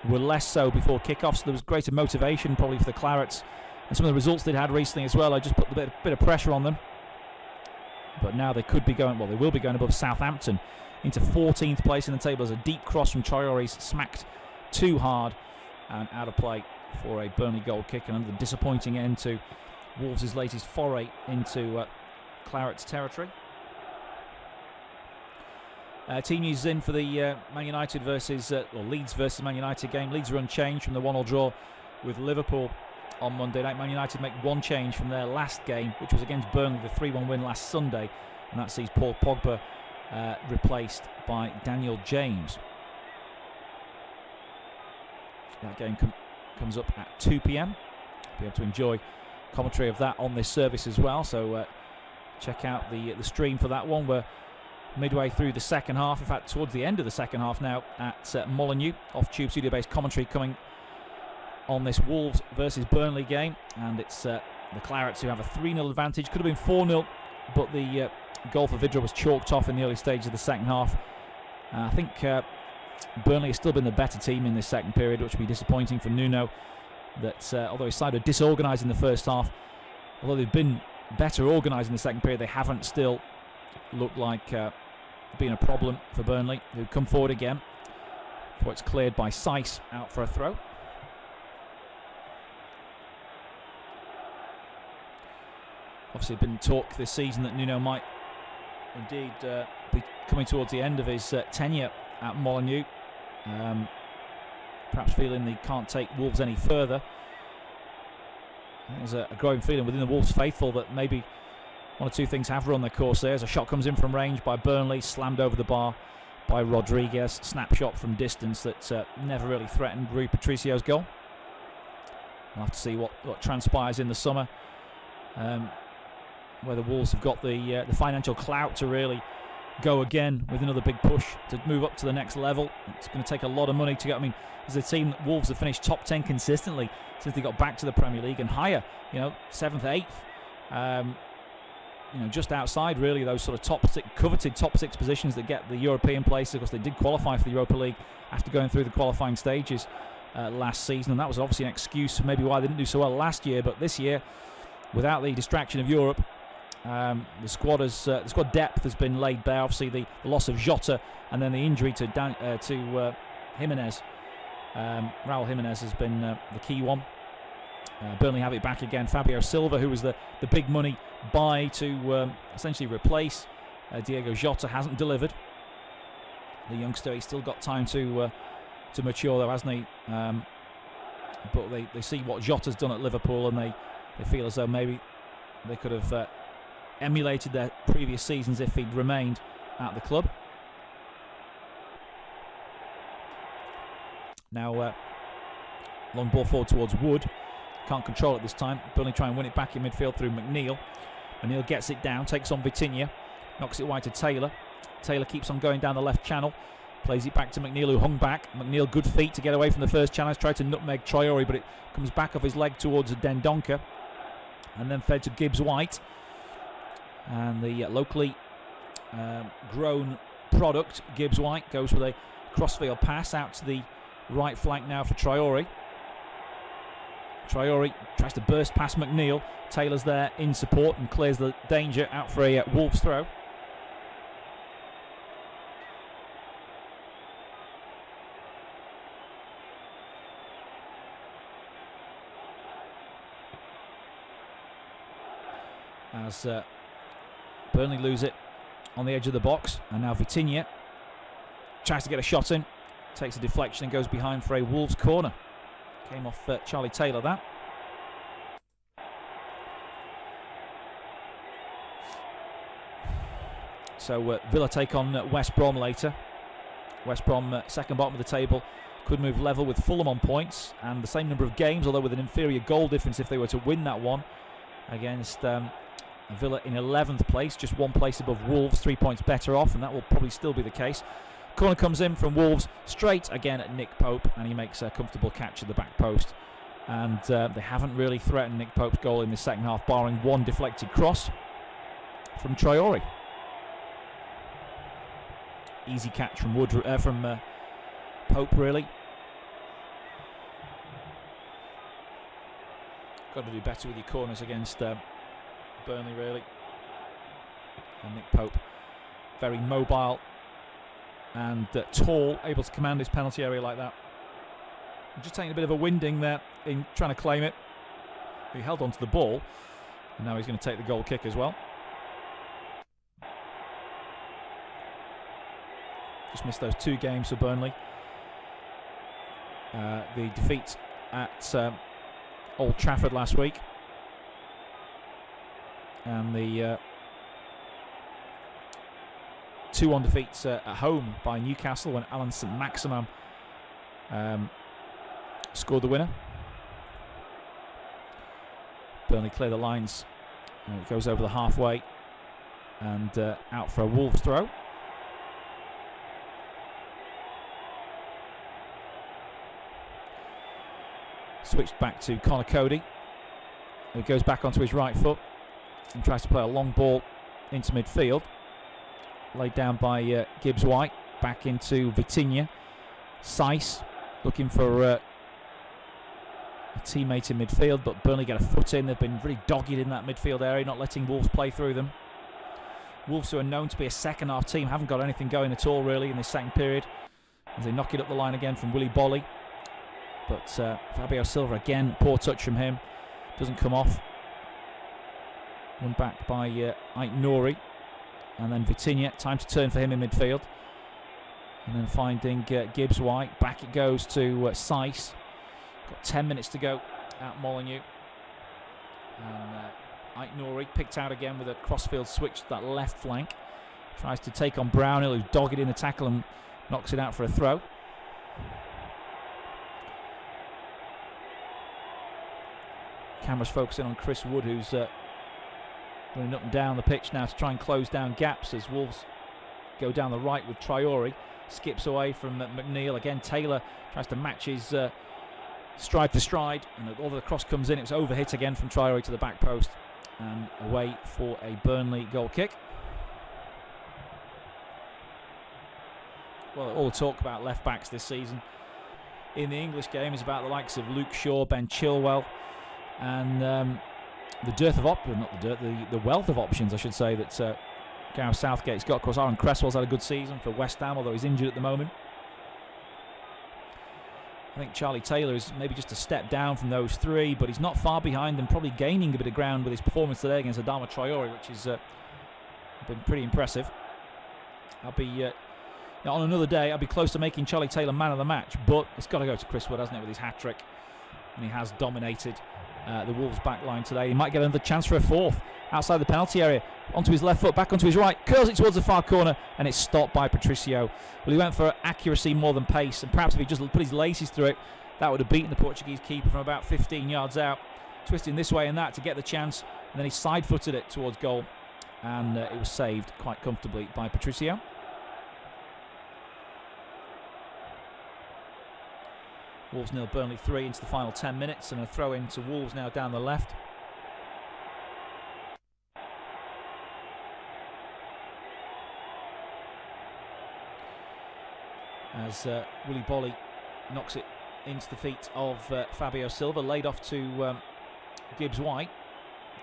were less so before kick-off, so there was greater motivation probably for the Clarets. And some of the results they'd had recently as well, I just put a bit of pressure on them. But now they could be going, well, they will be going above Southampton into 14th place in the table as a deep cross from Traore's smacked too hard and out of play for a Burnley goal kick, and another disappointing end to Wolves' latest foray into Claret's territory. Team news in for the Man United versus Leeds versus Man United game. Leeds are unchanged from the 1-1 draw with Liverpool on Monday night. Man United make one change from their last game, which was against Burnley, the 3-1 win last Sunday, and that sees Paul Pogba replaced by Daniel James. That game comes up at 2 p.m. Be able to enjoy commentary of that on this service as well, so check out the stream for that one. We're midway through the second half, in fact towards the end of the second half now at Molineux. Off Tube Studio based commentary coming on this Wolves versus Burnley game, and it's the Clarets who have a 3-0 advantage. Could have been 4-0, but the goal for Vidra was chalked off in the early stages of the second half. I think Burnley has still been the better team in this second period, which would be disappointing for Nuno. That although his side were disorganised in the first half, although they've been better organised in the second period, they haven't still looked like being a problem for Burnley, who come forward again before it's cleared by Seiss out for a throw. Obviously been talk this season that Nuno might indeed be coming towards the end of his tenure at Molineux, perhaps feeling they can't take Wolves any further. There's a growing feeling within the Wolves faithful that maybe one or two things have run their course there. As a shot comes in from range by Burnley, slammed over the bar by Rodriguez. Snapshot from distance that never really threatened Rui Patricio's goal. We'll have to see what transpires in the summer. Whether Wolves have got the financial clout to really go again with another big push to move up to the next level. It's going to take a lot of money to get. I mean, as a team, Wolves have finished top 10 consistently since they got back to the Premier League and higher. 7th, 8th. Just outside really those sort of coveted top 6 positions that get the European place. Of course, they did qualify for the Europa League after going through the qualifying stages last season, and that was obviously an excuse for maybe why they didn't do so well last year. But this year, without the distraction of Europe, the squad depth has been laid bare. Obviously, the loss of Jota and then the injury to Jimenez. Raul Jimenez has been the key one. Burnley have it back again. Fabio Silva, who was the big money buy to essentially replace Diego Jota, hasn't delivered. The youngster, he's still got time to mature though, hasn't he? But they see what Jota's done at Liverpool, and they feel as though maybe they could have emulated their previous seasons if he'd remained at the club. Now long ball forward towards Wood. Can't control it this time. Burnley try and win it back in midfield through McNeil. McNeil gets it down, takes on Vitinha, knocks it wide to Taylor. Taylor keeps on going down the left channel, plays it back to McNeil, who hung back. McNeil, good feet to get away from the first challenge, tried to nutmeg Traore, but it comes back off his leg towards Dendoncker, and then fed to Gibbs White. And the locally grown product, Gibbs White, goes with a crossfield pass out to the right flank now for Traore. Traore tries to burst past McNeil. Taylor's there in support and clears the danger out for a Wolves throw. As Burnley lose it on the edge of the box, and now Vitinha tries to get a shot in, takes a deflection and goes behind for a Wolves corner. Came off Charlie Taylor, that. So Villa take on West Brom later. West Brom second bottom of the table, could move level with Fulham on points and the same number of games, although with an inferior goal difference if they were to win that one against Villa in 11th place, just one place above Wolves, 3 points better off, and that will probably still be the case. Corner comes in from Wolves, straight again at Nick Pope, and he makes a comfortable catch at the back post. And they haven't really threatened Nick Pope's goal in the second half, barring one deflected cross from Traore. Easy catch from Pope, really. Got to do better with your corners against Burnley, really. And Nick Pope, very mobile and tall, able to command his penalty area like that. Just taking a bit of a winding there in trying to claim it. He held onto the ball, and now he's going to take the goal kick as well. Just missed those 2 games for Burnley. The defeat at Old Trafford last week, and the 2-1 defeats at home by Newcastle when Alan St-Maximin scored the winner. Burnley clear the lines. It goes over the halfway and out for a Wolves throw. Switched back to Connor Cody, who goes back onto his right foot and tries to play a long ball into midfield. Laid down by Gibbs-White. Back into Vitinha. Seiss looking for a teammate in midfield, but Burnley get a foot in. They've been really dogged in that midfield area, not letting Wolves play through them. Wolves, who are known to be a second half team, haven't got anything going at all really in this second period, as they knock it up the line again from Willy Bolly. But Fabio Silva again, poor touch from him, doesn't come off. Won back by Ait-Nouri, and then Vitinha, time to turn for him in midfield. And then finding Gibbs-White, back it goes to Seiss. Got 10 minutes to go at Molineux. And Ait-Nouri picked out again with a crossfield switch to that left flank. Tries to take on Brownhill, who's dogged in the tackle and knocks it out for a throw. Camera's focusing on Chris Wood, who's running up and down the pitch now to try and close down gaps as Wolves go down the right with Traore. Skips away from McNeil. Again, Taylor tries to match his stride for stride, and although the cross comes in, it's overhit again from Traore to the back post and away for a Burnley goal kick. Well, all the talk about left backs this season in the English game is about the likes of Luke Shaw, Ben Chilwell, and the dearth of the wealth of options, I should say, that Gareth Southgate's got. Of course, Aaron Cresswell's had a good season for West Ham, although he's injured at the moment. I think Charlie Taylor is maybe just a step down from those 3, but he's not far behind them, probably gaining a bit of ground with his performance today against Adama Traore, which has been pretty impressive. I'll be on another day, I'll be close to making Charlie Taylor man of the match, but it's got to go to Chris Wood, hasn't it, with his hat-trick, and he has dominated the Wolves back line today. He might get another chance for a 4th outside the penalty area, onto his left foot, back onto his right, curls it towards the far corner, and it's stopped by Patricio. Well, he went for accuracy more than pace, and perhaps if he just put his laces through it, that would have beaten the Portuguese keeper from about 15 yards out, twisting this way and that to get the chance, and then he side-footed it towards goal, and it was saved quite comfortably by Patricio. Wolves 0, Burnley 3 into the final 10 minutes, and a throw in to Wolves now down the left. As Willy Bolly knocks it into the feet of Fabio Silva, laid off to Gibbs-White,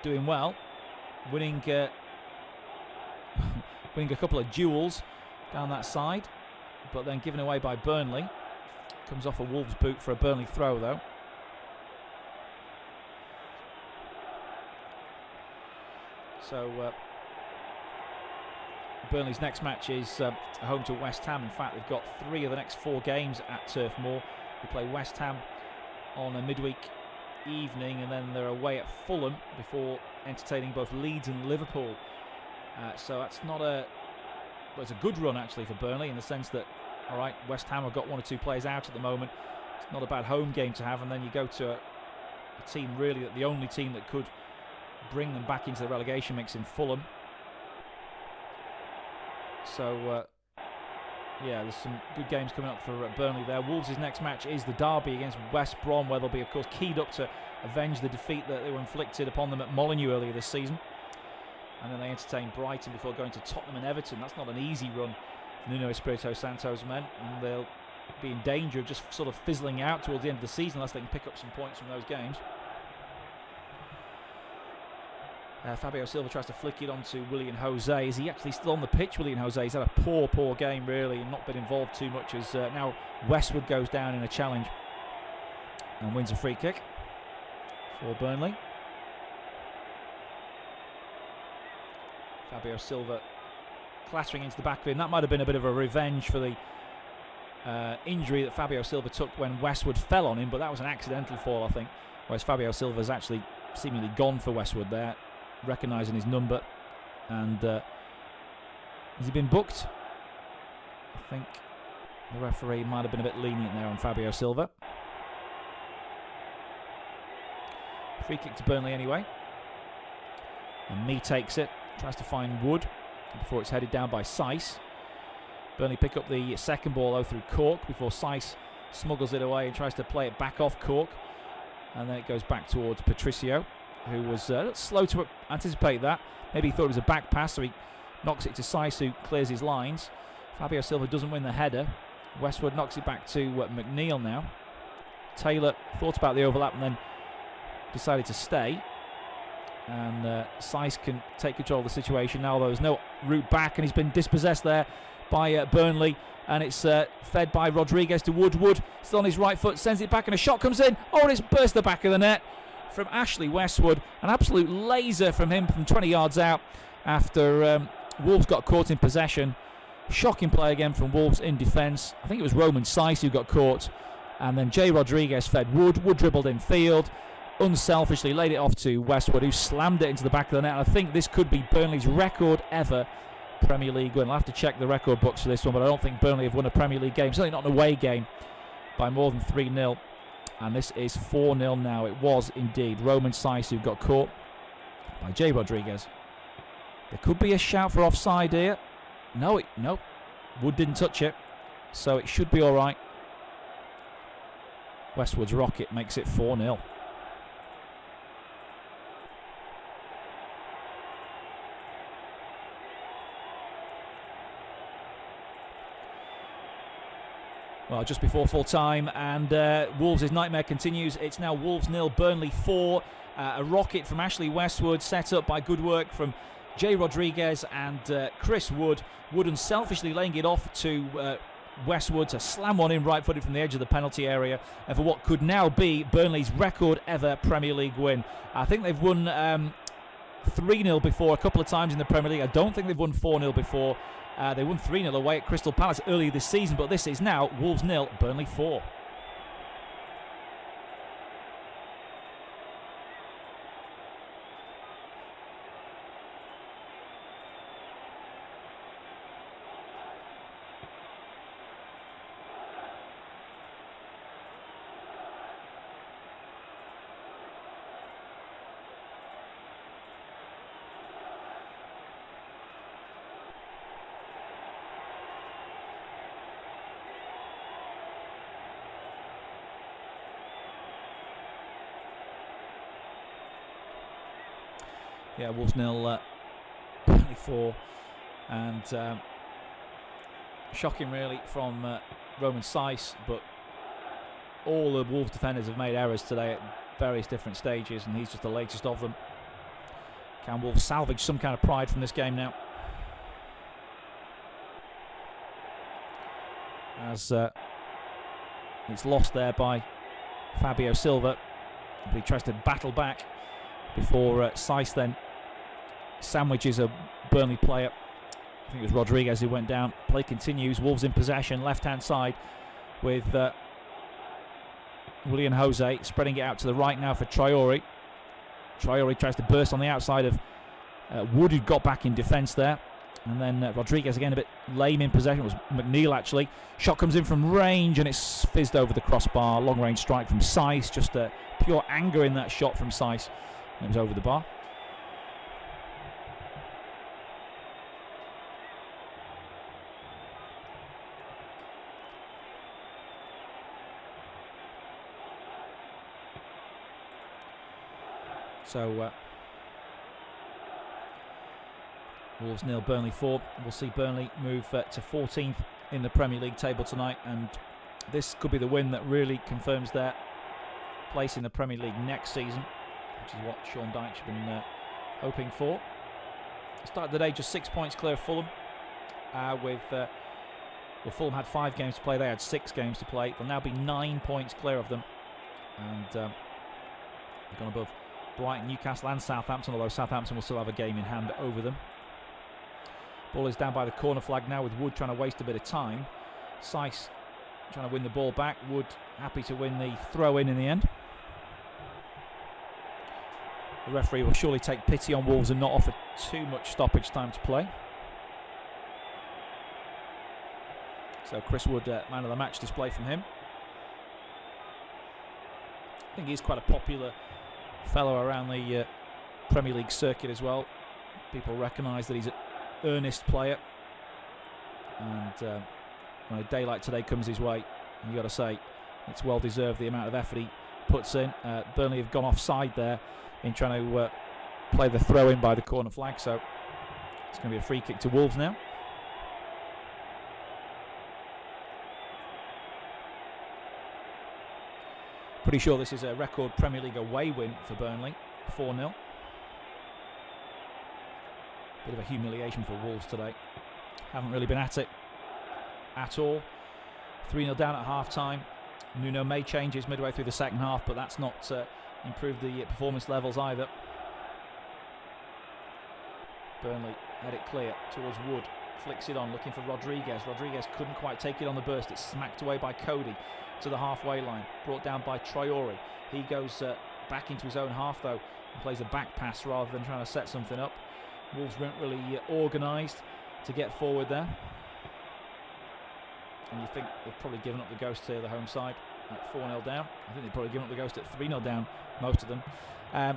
doing well, winning winning a couple of duels down that side, but then given away by Burnley. Comes off a Wolves boot for a Burnley throw, though. So Burnley's next match is home to West Ham. In fact, they've got 3 of the next 4 games at Turf Moor. They play West Ham on a midweek evening, and then they're away at Fulham before entertaining both Leeds and Liverpool. So that's not a... Well, it's a good run, actually, for Burnley, in the sense that, all right, West Ham have got 1 or 2 players out at the moment. It's not a bad home game to have, and then you go to a team, really, the only team that could bring them back into the relegation mix in Fulham. So Yeah, there's some good games coming up for Burnley there. Wolves' next match is the derby against West Brom, where they'll be, of course, keyed up to avenge the defeat that they were inflicted upon them at Molineux earlier this season. And then they entertain Brighton before going to Tottenham and Everton. That's not an easy run for Nuno Espirito Santo's men, and they'll be in danger of just sort of fizzling out towards the end of the season unless they can pick up some points from those games. Fabio Silva tries to flick it onto Willian Jose. Is he actually still on the pitch, Willian Jose? He's had a poor game, really, and not been involved too much, as now Westwood goes down in a challenge and wins a free kick for Burnley. Fabio Silva clattering into the back of him. That might have been a bit of a revenge for the injury that Fabio Silva took when Westwood fell on him, but that was an accidental fall, I think, whereas Fabio Silva's actually seemingly gone for Westwood there, recognising his number. And has he been booked? I think the referee might have been a bit lenient there on Fabio Silva. Free kick to Burnley anyway, and Mee takes it, tries to find Wood before it's headed down by Seiss. Burnley pick up the second ball though through Cork before Seiss smuggles it away and tries to play it back off Cork, and then it goes back towards Patricio, who was slow to anticipate that. Maybe he thought it was a back pass, so he knocks it to Seiss, who clears his lines. Fabio Silva doesn't win the header. Westwood knocks it back to McNeil now. Taylor thought about the overlap and then decided to stay, and Seiss can take control of the situation now, though there's no route back, and he's been dispossessed there by Burnley, and it's fed by Rodriguez to Wood. Wood still on his right foot, sends it back, and a shot comes in. Oh, and it's burst the back of the net from Ashley Westwood. An absolute laser from him from 20 yards out after Wolves got caught in possession. Shocking play again from Wolves in defence. I think it was Roman Seiss who got caught, and then Jay Rodriguez fed Wood. Wood dribbled in field, unselfishly laid it off to Westwood, who slammed it into the back of the net. And I think this could be Burnley's record ever Premier League win. I'll have to check the record books for this one, but I don't think Burnley have won a Premier League game, certainly not an away game, by more than 3-0. And this is 4-0 now. It was indeed Roman Seiss who got caught by Jay Rodriguez. There could be a shout for offside here. No. Wood didn't touch it, so it should be all right. Westwood's rocket makes it 4-0. Well, just before full time, and Wolves' nightmare continues. It's now Wolves 0, Burnley 4. A rocket from Ashley Westwood, set up by good work from Jay Rodriguez and Chris Wood. Wood unselfishly laying it off to Westwood to slam one in right-footed from the edge of the penalty area, and for what could now be Burnley's record ever Premier League win. I think they've won 3-0 before a couple of times in the Premier League. I don't think they've won 4-0 before. They won 3-0 away at Crystal Palace earlier this season, but this is now Wolves 0, Burnley 4. Yeah, Wolves 0, Burnley 4, and shocking really from Roman Seiss, but all the Wolves defenders have made errors today at various different stages, and he's just the latest of them. Can Wolves salvage some kind of pride from this game now? As it's lost there by Fabio Silva, but he tries to battle back before Seiss then sandwiches a Burnley player. I think it was Rodriguez who went down. Play continues. Wolves in possession, left-hand side, with Willian Jose spreading it out to the right now for Traore. Traore tries to burst on the outside of Wood, who got back in defence there. And then Rodriguez again a bit lame in possession. It was McNeil actually. Shot comes in from range and it's fizzed over the crossbar. Long range strike from Seiss. Just pure anger in that shot from Seiss. It was over the bar. So Wolves 0, Burnley 4. We'll see Burnley move to 14th in the Premier League table tonight, and this could be the win that really confirms their place in the Premier League next season, which is what Sean Dyche has been hoping for. Started the day just 6 points clear of Fulham. Fulham had 5 games to play, they had 6 games to play. They'll now be 9 points clear of them, and they've gone above Brighton, Newcastle and Southampton, although Southampton will still have a game in hand over them. Ball is down by the corner flag now, with Wood trying to waste a bit of time. Seiss trying to win the ball back. Wood happy to win the throw in the end. The referee will surely take pity on Wolves and not offer too much stoppage time to play. So Chris Wood, man of the match display from him. I think he's quite a popular fellow around the Premier League circuit as well. People recognise that he's an earnest player, and when a day like today comes his way, you've got to say it's well deserved, the amount of effort he puts in. Burnley have gone offside there in trying to play the throw in by the corner flag, so it's going to be a free kick to Wolves now. Pretty sure this is a record Premier League away win for Burnley, 4-0. Bit of a humiliation for Wolves today. Haven't really been at it at all. 3-0 down at half-time. Nuno made changes midway through the second half, but that's not improved the performance levels either. Burnley had it clear towards Wood. Flicks it on, looking for Rodriguez. Rodriguez couldn't quite take it on the burst. It's smacked away by Cody to the halfway line. Brought down by Traore. He goes back into his own half, though, and plays a back pass rather than trying to set something up. Wolves weren't really organised to get forward there. And you think they've probably given up the ghost to the home side at 4-0 down. I think they've probably given up the ghost at 3-0 down, most of them.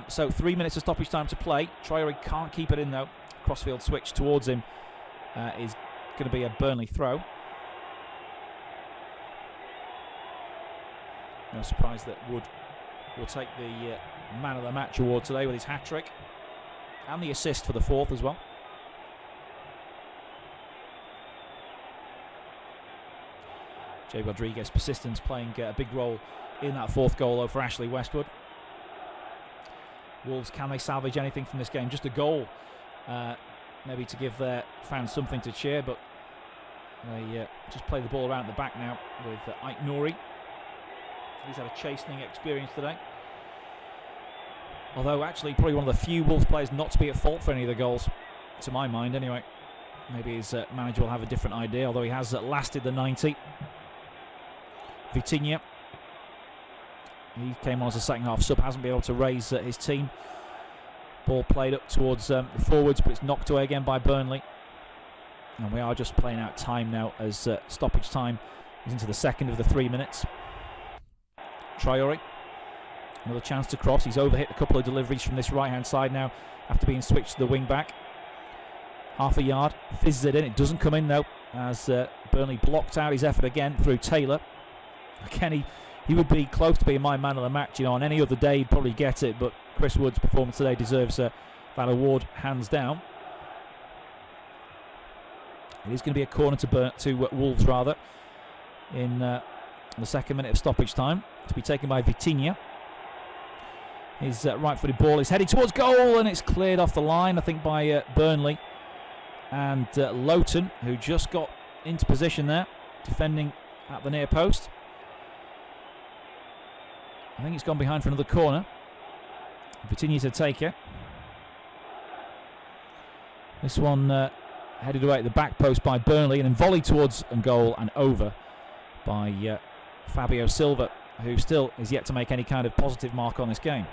So 3 minutes of stoppage time to play. Traore can't keep it in, though. Crossfield switch towards him is going to be a Burnley throw. No surprise that Wood will take the man of the match award today with his hat-trick. And the assist for the 4th as well. Jay Rodriguez persistence playing a big role in that 4th goal though for Ashley Westwood. Wolves, can they salvage anything from this game? Just a goal, maybe to give their fans something to cheer, but they just play the ball around at the back now with Ait Nouri. He's had a chastening experience today. Although actually probably one of the few Wolves players not to be at fault for any of the goals, to my mind anyway. Maybe his manager will have a different idea, although he has lasted the 90. Vitinha, he came on as a second half sub, hasn't been able to raise his team. Ball played up towards the forwards, but it's knocked away again by Burnley. And we are just playing out time now as stoppage time is into the second of the 3 minutes. Traore, another chance to cross. He's overhit a couple of deliveries from this right hand side now after being switched to the wing back. Half a yard, fizzes it in. It doesn't come in though, as Burnley blocked out his effort again through Taylor. Again, he would be close to being my man of the match. You know, on any other day he'd probably get it, but Chris Wood's performance today deserves that award hands down. It is going to be a corner to Wolves rather in the second minute of stoppage time, to be taken by Vitinha. His right-footed ball is headed towards goal, and it's cleared off the line, I think, by Burnley. And Lowton, who just got into position there, defending at the near post. I think it's gone behind for another corner. Vitinha to take it. This one headed away at the back post by Burnley, and then volleyed towards and goal and over by Fabio Silva, who still is yet to make any kind of positive mark on this game.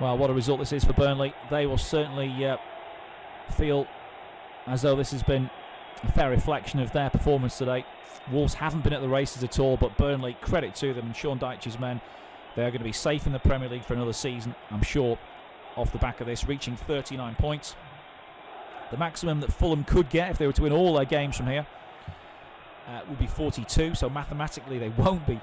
Well, what a result this is for Burnley. They will certainly feel as though this has been a fair reflection of their performance today. Wolves haven't been at the races at all, but Burnley, credit to them and Sean Dyche's men, they are going to be safe in the Premier League for another season, I'm sure, off the back of this, reaching 39 points. The maximum that Fulham could get if they were to win all their games from here would be 42, so mathematically they won't be